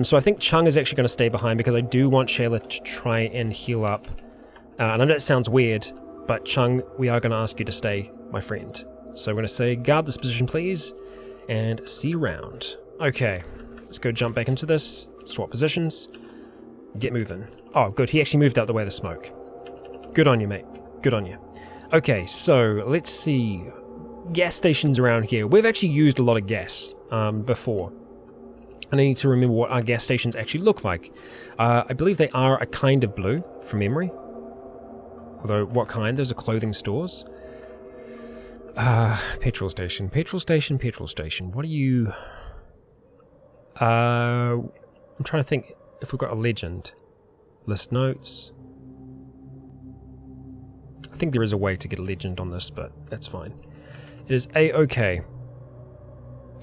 So I think Chung is actually going to stay behind, because I do want Shayla to try and heal up. And I know that sounds weird, but Chung, we are going to ask you to stay, my friend. So we're going to say, guard this position, please, and see you around. Okay, let's go jump back into this, swap positions, get moving. Oh, good, he actually moved out the way of the smoke. Good on you, mate. Good on you. Okay, so let's see. Gas stations around here. We've actually used a lot of gas before. And I need to remember what our gas stations actually look like. I believe they are a kind of blue, from memory. Although, what kind? Those are clothing stores. Petrol station. Petrol station, petrol station. What are you... I'm trying to think if we've got a legend. List notes. I think there is a way to get a legend on this, but that's fine. It is a-okay.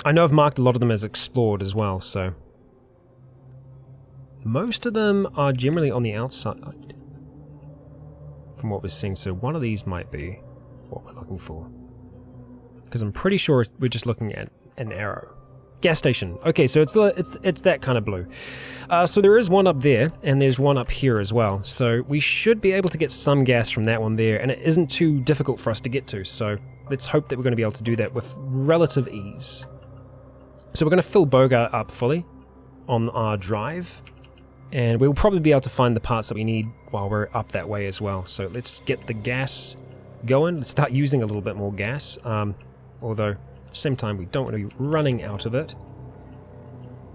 I know I've marked a lot of them as explored as well, so... Most of them are generally on the outside. From what we're seeing, so one of these might be what we're looking for. Because I'm pretty sure we're just looking at an arrow. Gas station. Okay, so it's that kind of blue. So there is one up there, and there's one up here as well. So we should be able to get some gas from that one there, and it isn't too difficult for us to get to. So let's hope that we're going to be able to do that with relative ease. So we're going to fill Bogart up fully on our drive, and we'll probably be able to find the parts that we need while we're up that way as well. So let's get the gas going. Let's start using a little bit more gas, although at the same time we don't want to be running out of it.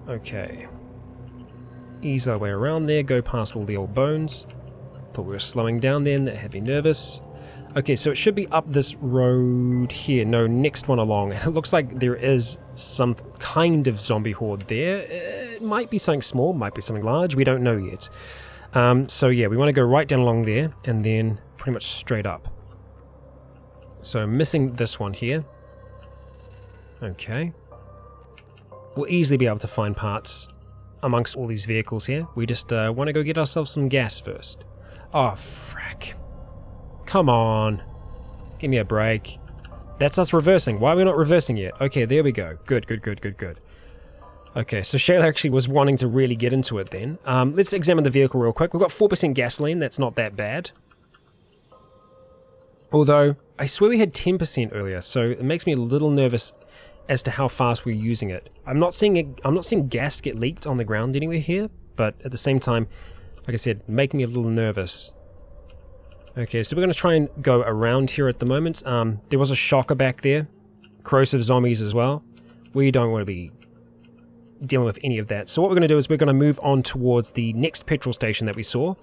Okay. Ease our way around there, go past all the old bones. Thought we were slowing down then, that had me nervous. Okay, so it should be up this road here. No, next one along. It looks like there is some kind of zombie horde there. It might be something small, might be something large, we don't know yet. So yeah, we want to go right down along there, and then pretty much straight up. So missing this one here. Okay. We'll easily be able to find parts amongst all these vehicles here. We just want to go get ourselves some gas first. Oh, frack. Come on. Give me a break. That's us reversing. Why are we not reversing yet? Okay, there we go. Good, good, good, good, good. Okay, so Shayla actually was wanting to really get into it then. Let's examine the vehicle real quick. We've got 4% gasoline. That's not that bad. Although, I swear we had 10% earlier, so it makes me a little nervous as to how fast we're using it. I'm not seeing gas get leaked on the ground anywhere here, but at the same time, like I said, making me a little nervous. Okay, so we're going to try and go around here at the moment. There was a shocker back there. Corrosive zombies as well. We don't want to be dealing with any of that. So what we're going to do is we're going to move on towards the next petrol station that we saw.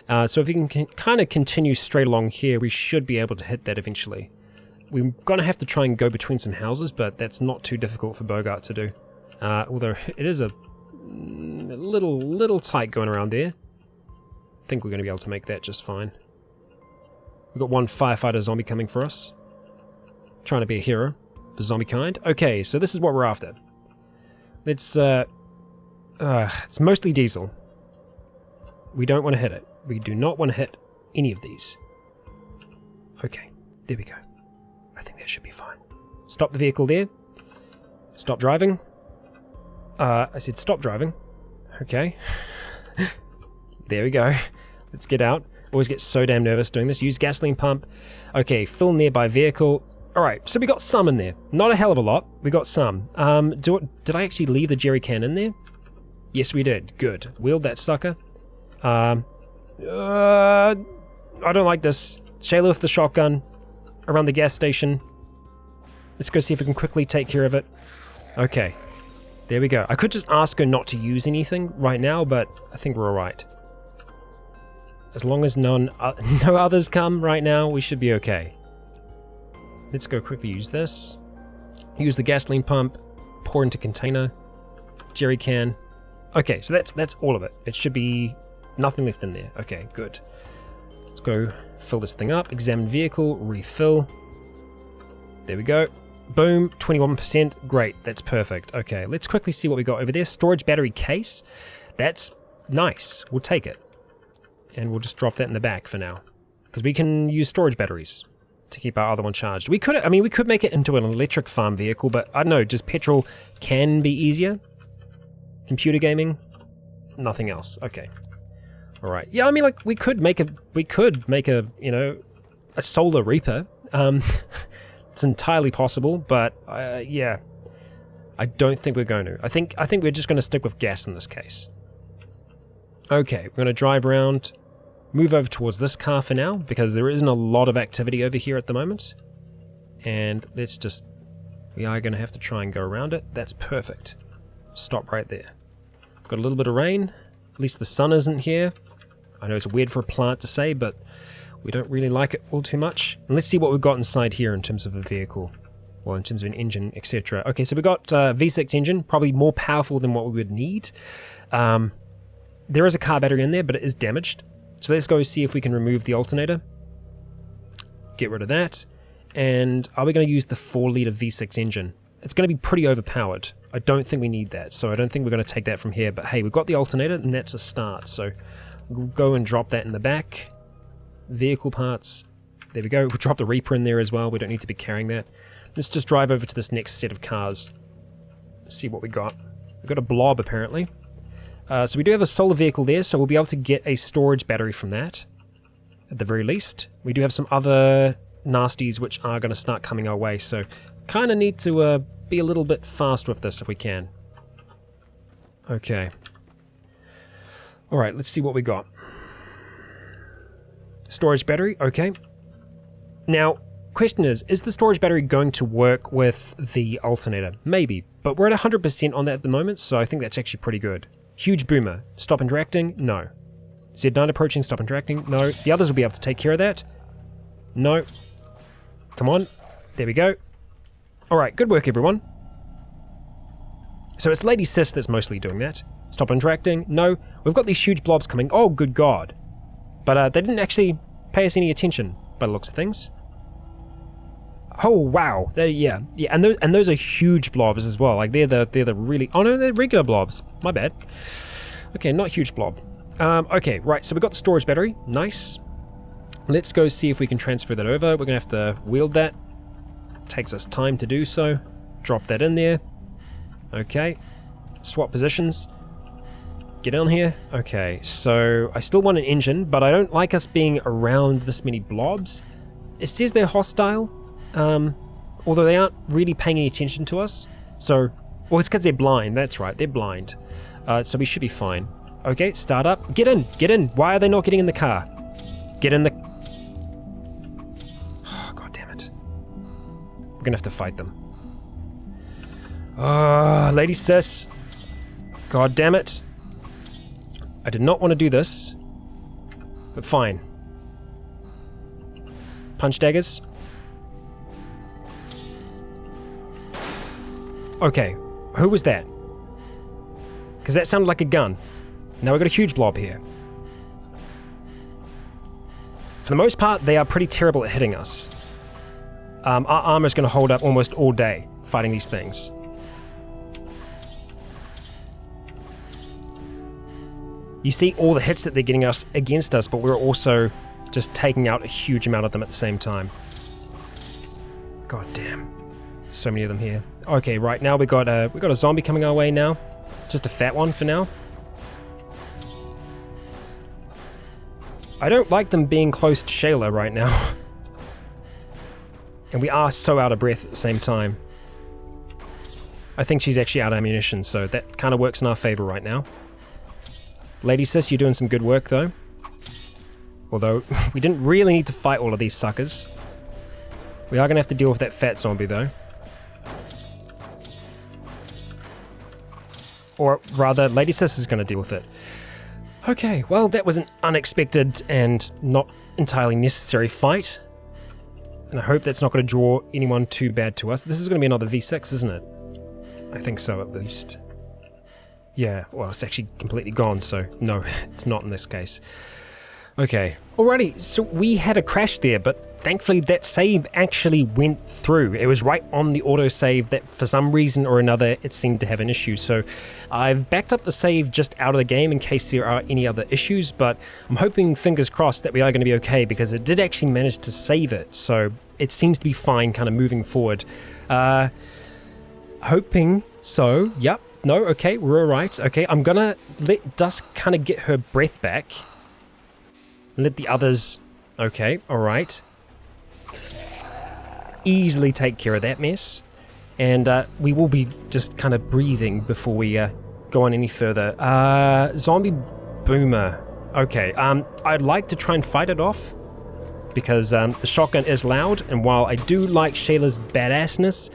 So if we can kind of continue straight along here, we should be able to hit that eventually. We're going to have to try and go between some houses, but that's not too difficult for Bogart to do. Although it is a little tight going around there. I think we're going to be able to make that just fine. We've got one firefighter zombie coming for us. Trying to be a hero for zombie kind. Okay, so this is what we're after. Let's, it's mostly diesel. We don't want to hit it. We do not want to hit any of these. Okay, there we go. I think that should be fine. Stop the vehicle there. Stop driving. I said stop driving. Okay. There we go. Let's get out. Always get so damn nervous doing this. Use gasoline pump. Okay, fill nearby vehicle. Alright, so we got some in there. Not a hell of a lot. We got some. Did I actually leave the jerry can in there? Yes, we did. Good. Wheeled that sucker. I don't like this. Shayla with the shotgun around the gas station. Let's go see if we can quickly take care of it. Okay. There we go. I could just ask her not to use anything right now, but I think we're alright. As long as no others come right now, we should be okay. Let's go quickly use this. Use the gasoline pump. Pour into container. Jerry can. Okay, so that's all of it. It should be nothing left in there. Okay, good. Let's go fill this thing up. Examine vehicle. Refill. There we go. Boom, 21%. Great, that's perfect. Okay, let's quickly see what we got over there. Storage battery case. That's nice. We'll take it. And we'll just drop that in the back for now. Because we can use storage batteries to keep our other one charged. We could make it into an electric farm vehicle, but I don't know, just petrol can be easier. Computer gaming, nothing else. Okay. Alright. Yeah, I mean, like, we could make a, you know, a solar reaper. It's entirely possible, but yeah, I don't think we're going to. I think we're just going to stick with gas in this case. Okay, we're going to drive around, move over towards this car for now, because there isn't a lot of activity over here at the moment. And let's just, we are going to have to try and go around it. That's perfect. Stop right there. Got a little bit of rain. At least the sun isn't here. I know it's weird for a plant to say, but we don't really like it all too much. And let's see what we've got inside here in terms of a vehicle. Well, in terms of an engine, etc. Okay, so we've got V6 engine, probably more powerful than what we would need. There is a car battery in there, but it is damaged. So let's go see if we can remove the alternator. Get rid of that. And are we going to use the 4-litre V6 engine? It's going to be pretty overpowered. I don't think we need that, so I don't think we're going to take that from here. But hey, we've got the alternator, and that's a start. So we'll go and drop that in the back. Vehicle parts. There we go. We'll drop the Reaper in there as well. We don't need to be carrying that. Let's just drive over to this next set of cars. See what we got. We've got a blob, apparently. So we do have a solar vehicle there, so we'll be able to get a storage battery from that, at the very least. We do have some other nasties which are going to start coming our way, so kind of need to be a little bit fast with this if we can. Okay. Alright, let's see what we got. Storage battery, okay. Now, question is the storage battery going to work with the alternator? Maybe, but we're at 100% on that at the moment, so I think that's actually pretty good. Huge boomer. Stop interacting? No. Z9 approaching, stop interacting? No. The others will be able to take care of that? No. Come on. There we go. Alright, good work everyone. So it's Lady Sis that's mostly doing that. Stop interacting? No. We've got these huge blobs coming. Oh, good God. But they didn't actually pay us any attention by the looks of things. Oh wow, yeah, and those are huge blobs as well. Like they're the really, oh no, they're regular blobs. My bad. Okay, not huge blob. Okay, right. So we got the storage battery. Nice. Let's go see if we can transfer that over. We're gonna have to wield that. Takes us time to do so. Drop that in there. Okay. Swap positions. Get on here. Okay, so I still want an engine, but I don't like us being around this many blobs. It says they're hostile. Although they aren't really paying any attention to us. So, well, it's because they're blind. That's right, they're blind. So we should be fine. Okay, start up. Get in, get in. Why are they not getting in the car? Get in the... Oh, God damn it. We're gonna have to fight them. Lady Sis. God damn it. I did not want to do this. But fine. Punch daggers. Okay, who was that? Because that sounded like a gun. Now we've got a huge blob here. For the most part, they are pretty terrible at hitting us. Our armor's going to hold up almost all day fighting these things. You see all the hits that they're getting us against us, but we're also just taking out a huge amount of them at the same time. God damn. So many of them here. Okay, right now we got a zombie coming our way now. Just a fat one for now. I don't like them being close to Shayla right now. And we are so out of breath at the same time. I think she's actually out of ammunition, so that kind of works in our favor right now. Lady Sis, you're doing some good work though. Although, we didn't really need to fight all of these suckers. We are going to have to deal with that fat zombie though. Or rather, Lady Sis is going to deal with it. Okay, well that was an unexpected and not entirely necessary fight. And I hope that's not going to draw anyone too bad to us. This is going to be another V6, isn't it? I think so, at least. Yeah, well, it's actually completely gone, so no, it's not in this case. Okay, alrighty, so we had a crash there, but thankfully that save actually went through. It was right on the autosave that for some reason or another it seemed to have an issue. So I've backed up the save just out of the game in case there are any other issues, but I'm hoping, fingers crossed, that we are going to be okay because it did actually manage to save it. So it seems to be fine kind of moving forward. Hoping so. Yep. No. Okay. We're all right. Okay. I'm going to let Dusk kind of get her breath back. Let the others... Okay. All right. Easily take care of that mess. And we will be just kind of breathing before we go on any further. Zombie boomer. Okay. I'd like to try and fight it off because the shotgun is loud. And while I do like Shayla's badassness,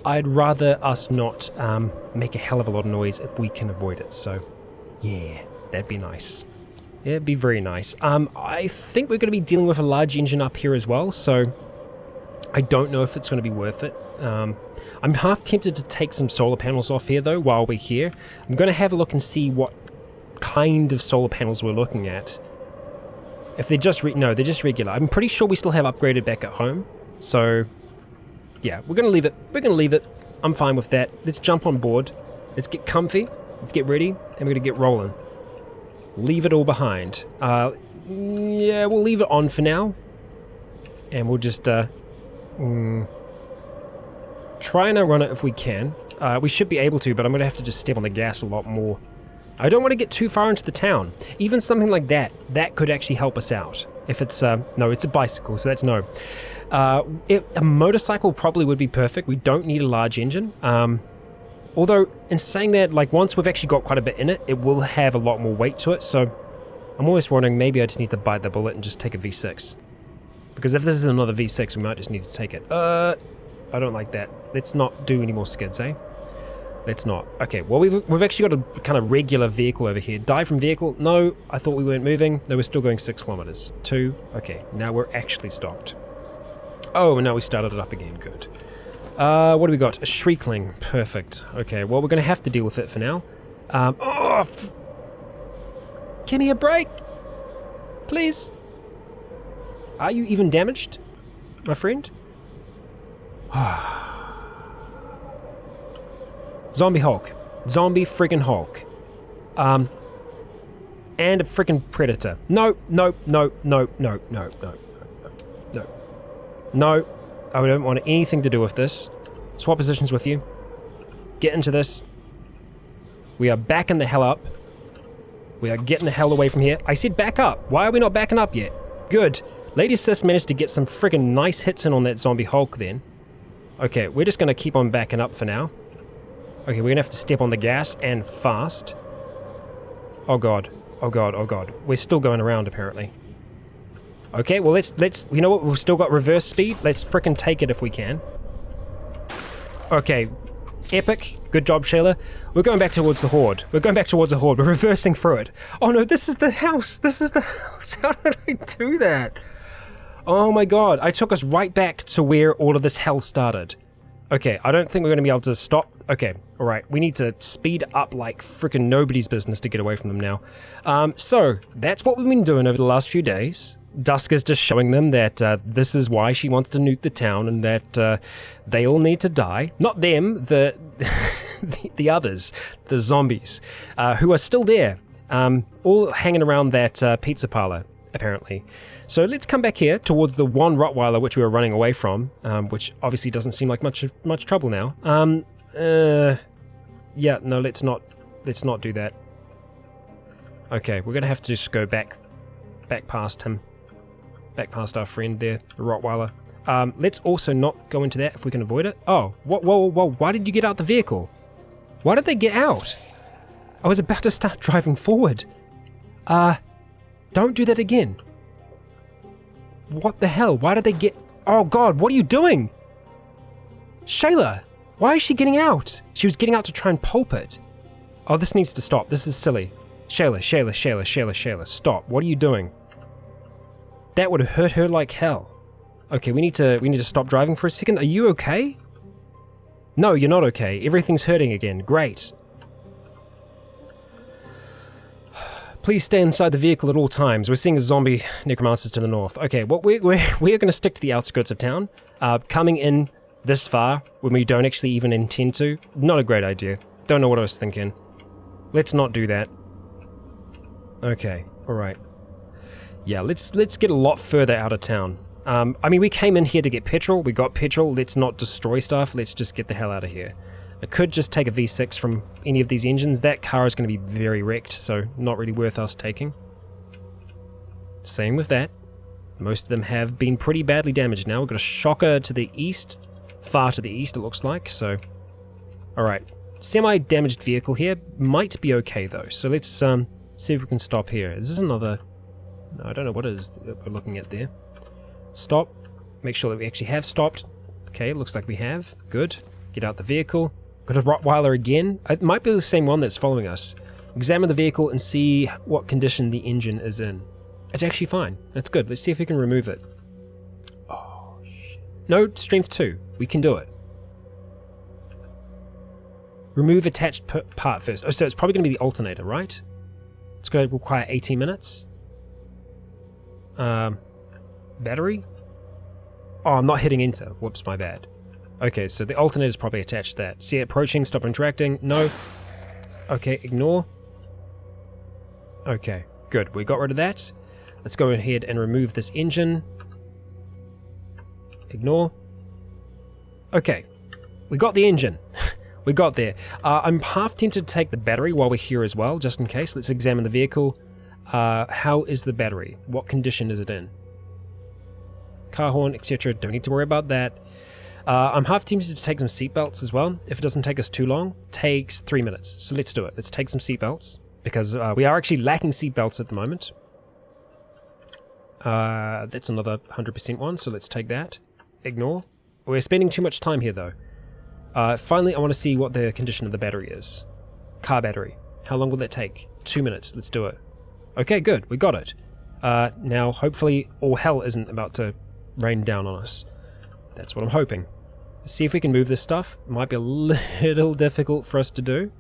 I'd rather us not make a hell of a lot of noise if we can avoid it. So, yeah, that'd be nice. Yeah, it'd be very nice. I think we're going to be dealing with a large engine up here as well, so I don't know if it's going to be worth it. I'm half tempted to take some solar panels off here, though, while we're here. I'm going to have a look and see what kind of solar panels we're looking at. If they're just... no, they're just regular. I'm pretty sure we still have upgraded back at home, so... yeah, we're going to leave it. We're going to leave it. I'm fine with that. Let's jump on board. Let's get comfy. Let's get ready. And we're going to get rolling. Leave it all behind. Yeah, we'll leave it on for now. And we'll just try and outrun it if we can. We should be able to, but I'm going to have to just step on the gas a lot more. I don't want to get too far into the town. Even something like that could actually help us out. If it's... no, it's a bicycle, so that's no. A motorcycle probably would be perfect. We don't need a large engine. Although, in saying that, like once we've actually got quite a bit in it, it will have a lot more weight to it. So I'm always wondering, maybe I just need to bite the bullet and just take a V6. Because if this is another V6, we might just need to take it. I don't like that. Let's not do any more skids, eh? Let's not. Okay, well, we've actually got a kind of regular vehicle over here. Die from vehicle? No, I thought we weren't moving. No, we're still going 6 kilometers. 2. Okay, now we're actually stopped. Oh, now we started it up again. Good. What do we got? A Shriekling. Perfect. Okay, well, we're going to have to deal with it for now. Give me a break. Please. Are you even damaged, my friend? Zombie Hulk. Zombie friggin' Hulk. And a friggin' Predator. No. No, I don't want anything to do with this. Swap positions with you. Get into this. We are backing the hell up. We are getting the hell away from here. I said back up. Why are we not backing up yet? Good. Lady Sis managed to get some friggin' nice hits in on that zombie Hulk then. Okay, we're just going to keep on backing up for now. Okay, we're going to have to step on the gas and fast. Oh god. Oh god, oh god. We're still going around apparently. Okay, well let's you know what, we've still got reverse speed. Let's frickin' take it if we can. Okay, epic. Good job, Shayla. We're going back towards the Horde. We're reversing through it. Oh no, this is the house. How did I do that? Oh my god, I took us right back to where all of this hell started. Okay, I don't think we're going to be able to stop. Okay, alright, we need to speed up like frickin' nobody's business to get away from them now. So, that's what we've been doing over the last few days. Dusk is just showing them that this is why she wants to nuke the town and that they all need to die. Not them, the others, the zombies, who are still there. all hanging around that pizza parlor, apparently. So let's come back here towards the one Rottweiler which we were running away from, which obviously doesn't seem like much trouble now. Yeah, no, let's not do that. Okay, we're gonna have to just go back past him, back past our friend there, the Rottweiler. Let's also not go into that if we can avoid it. Oh, whoa, why did you get out the vehicle? Why did they get out? I was about to start driving forward. Don't do that again. What the hell? Why did they get... Oh god, what are you doing? Shayla, why is she getting out? She was getting out to try and pulp it. Oh, this needs to stop. This is silly. Shayla, stop. What are you doing? That would have hurt her like hell. Okay, we need to stop driving for a second. Are you okay? No, you're not okay. Everything's hurting again. Great. Please stay inside the vehicle at all times. We're seeing a zombie necromancers to the north. Okay, well, we are going to stick to the outskirts of town. Coming in this far when we don't actually even intend to, not a great idea. Don't know what I was thinking. Let's not do that. Okay, all right. Yeah, let's get a lot further out of town. I mean, we came in here to get petrol. We got petrol. Let's not destroy stuff. Let's just get the hell out of here. I could just take a V6 from any of these engines. That car is going to be very wrecked, so not really worth us taking. Same with that. Most of them have been pretty badly damaged now. We've got a shocker to the east. Far to the east, it looks like, so... Alright. Semi-damaged vehicle here. Might be okay, though. So let's see if we can stop here. This is another... No, I don't know what it is that we're looking at there. Stop. Make sure that we actually have stopped. Okay, looks like we have. Good. Get out the vehicle. Got a Rottweiler again. It might be the same one that's following us. Examine the vehicle and see what condition the engine is in. It's actually fine. That's good. Let's see if we can remove it. Oh, shit. No, strength 2. We can do it. Remove attached part first. Oh, so it's probably going to be the alternator, right? It's going to require 18 minutes. Battery? Oh, I'm not hitting enter. Whoops, my bad. Okay, so the alternator is probably attached to that. See it approaching, stop interacting. No. Okay, ignore. Okay, good. We got rid of that. Let's go ahead and remove this engine. Ignore. Okay, we got the engine. We got there. I'm half tempted to take the battery while we're here as well, just in case. Let's examine the vehicle. How is the battery? What condition is it in? Car horn, etc. Don't need to worry about that. I'm half tempted to take some seatbelts as well. If it doesn't take us too long, takes 3 minutes. So let's do it. Let's take some seatbelts because we are actually lacking seatbelts at the moment. That's another 100% one, so let's take that. Ignore. We're spending too much time here though. Finally, I want to see what the condition of the battery is. Car battery. How long will that take? 2 minutes. Let's do it. Okay, good. We got it. Now, hopefully, all hell isn't about to rain down on us. That's what I'm hoping. Let's see if we can move this stuff. It might be a little difficult for us to do.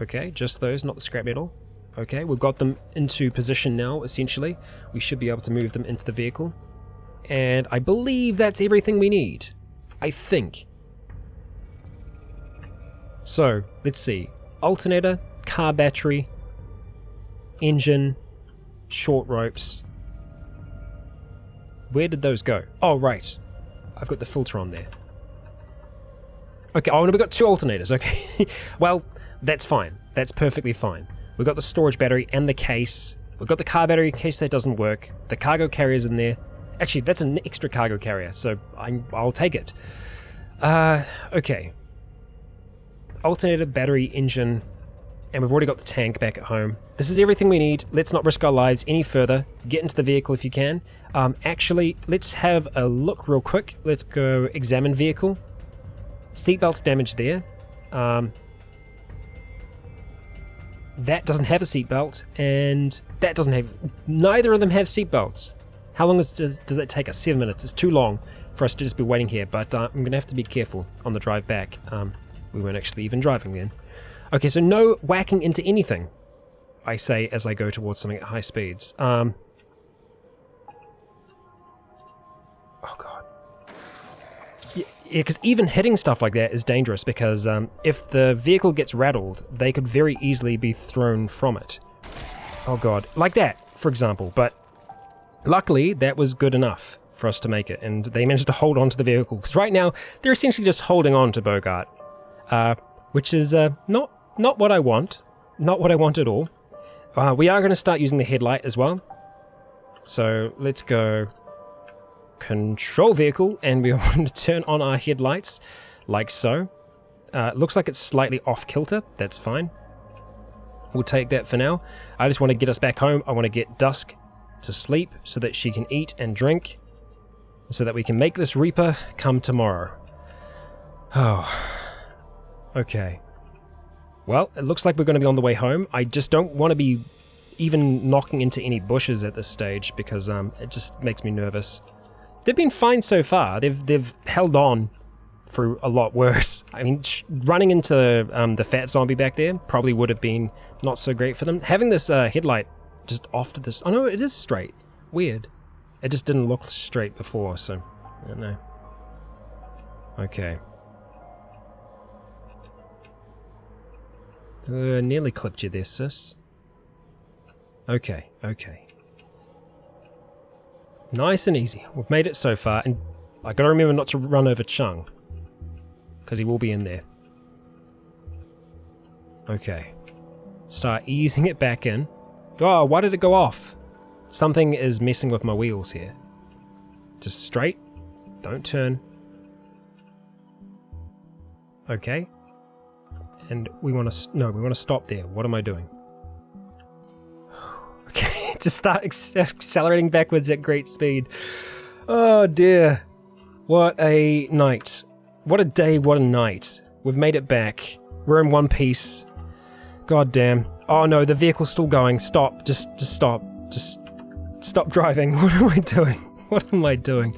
Okay, just those, not the scrap metal. Okay, we've got them into position now, essentially. We should be able to move them into the vehicle. And I believe that's everything we need. I think. So, let's see. Alternator, car battery, engine, short ropes. Where did those go? Oh, right. I've got the filter on there. Okay, oh, and we've got 2 alternators, okay. Well, that's fine. That's perfectly fine. We've got the storage battery and the case. We've got the car battery in case that doesn't work. The cargo carrier's in there. Actually, that's an extra cargo carrier, so I'll take it. Okay. Alternator, battery, engine, and we've already got the tank back at home. This is everything we need. Let's not risk our lives any further. Get into the vehicle if you can. Actually, let's have a look real quick. Let's go examine vehicle. Seatbelt's damaged there. That doesn't have a seatbelt, and that doesn't have... Neither of them have seatbelts. How long does it take us? 7 minutes. It's too long for us to just be waiting here, but I'm going to have to be careful on the drive back. We weren't actually even driving then. Okay, so no whacking into anything, I say as I go towards something at high speeds. Oh god. Yeah, because even hitting stuff like that is dangerous because if the vehicle gets rattled, they could very easily be thrown from it. Oh god, like that, for example. But luckily, that was good enough for us to make it, and they managed to hold on to the vehicle. Because right now, they're essentially just holding on to Bogart, which is not what I want. Not what I want at all. We are going to start using the headlight as well. So let's go control vehicle, and we want to turn on our headlights like so. Looks like it's slightly off kilter. That's fine. We'll take that for now. I just want to get us back home. I want to get Dusk to sleep so that she can eat and drink, so that we can make this Reaper come tomorrow. Oh, okay. Well, it looks like we're going to be on the way home. I just don't want to be even knocking into any bushes at this stage because it just makes me nervous. They've been fine so far. They've held on through a lot worse. I mean, running into the fat zombie back there probably would have been not so great for them. Having this headlight just off to this... Oh no, it is straight. Weird. It just didn't look straight before, so I don't know. Okay. Nearly clipped you there, sis. Okay, okay. Nice and easy. We've made it so far, and I gotta remember not to run over Chung, because he will be in there. Okay. Start easing it back in. Oh, why did it go off? Something is messing with my wheels here. Just straight. Don't turn. Okay. And we want to... No, we want to stop there. What am I doing? Okay, just start accelerating backwards at great speed. Oh dear. What a night. What a day, what a night. We've made it back. We're in one piece. God damn. Oh no, the vehicle's still going. Stop. Just stop. Just stop driving. What am I doing? What am I doing?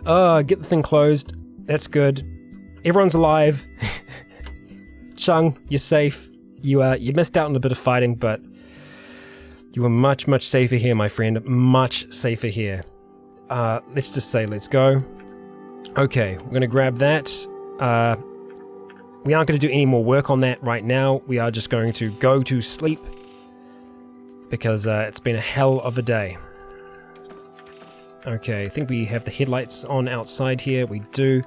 Get the thing closed. That's good. Everyone's alive. Chung, you're safe. You missed out on a bit of fighting, but you were much, much safer here, my friend. Much safer here. Let's just say let's go. Okay, we're gonna grab that. We aren't gonna do any more work on that right now. We are just going to go to sleep because it's been a hell of a day. Okay, I think we have the headlights on outside here. We do.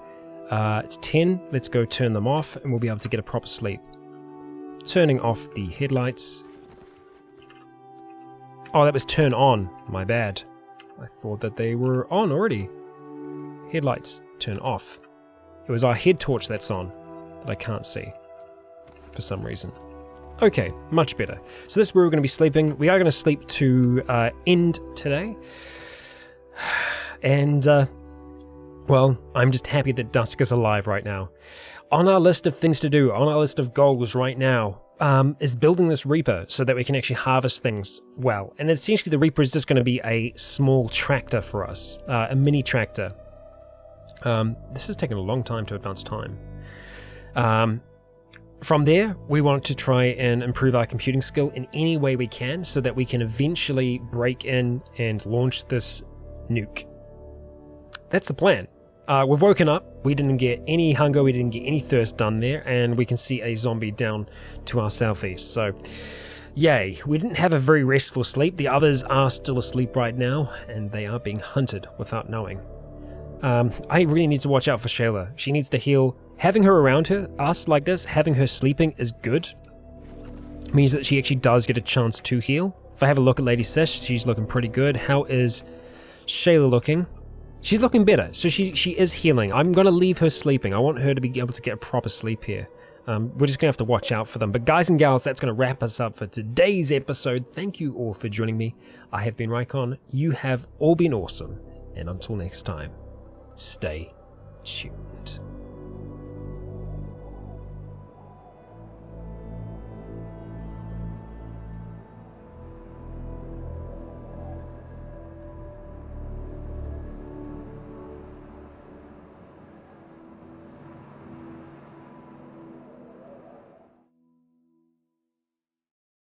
It's 10. Let's go turn them off and we'll be able to get a proper sleep. Turning off the headlights. Oh, that was turn on. My bad. I thought that they were on already. Headlights turn off. It was our head torch that's on that I can't see for some reason. Okay, much better. So this is where we're going to be sleeping. We are going to sleep to end today. And, well, I'm just happy that Dusk is alive right now. On our list of things to do, on our list of goals right now, is building this Reaper so that we can actually harvest things well. And essentially the Reaper is just going to be a small tractor for us, a mini tractor. This has taken a long time to advance time. From there, we want to try and improve our computing skill in any way we can so that we can eventually break in and launch this nuke. That's the plan. We've woken up, we didn't get any hunger, we didn't get any thirst done there, and we can see a zombie down to our southeast, so yay. We didn't have a very restful sleep. The others are still asleep right now, and they are being hunted without knowing. I really need to watch out for Shayla. She needs to heal. Having her around us like this, having her sleeping is good. It means that she actually does get a chance to heal. If I have a look at Lady Sis, she's looking pretty good. How is Shayla looking? She's looking better, so she is healing. I'm going to leave her sleeping. I want her to be able to get a proper sleep here. We're just going to have to watch out for them. But guys and gals, that's going to wrap us up for today's episode. Thank you all for joining me. I have been Rycon. You have all been awesome. And until next time, stay tuned.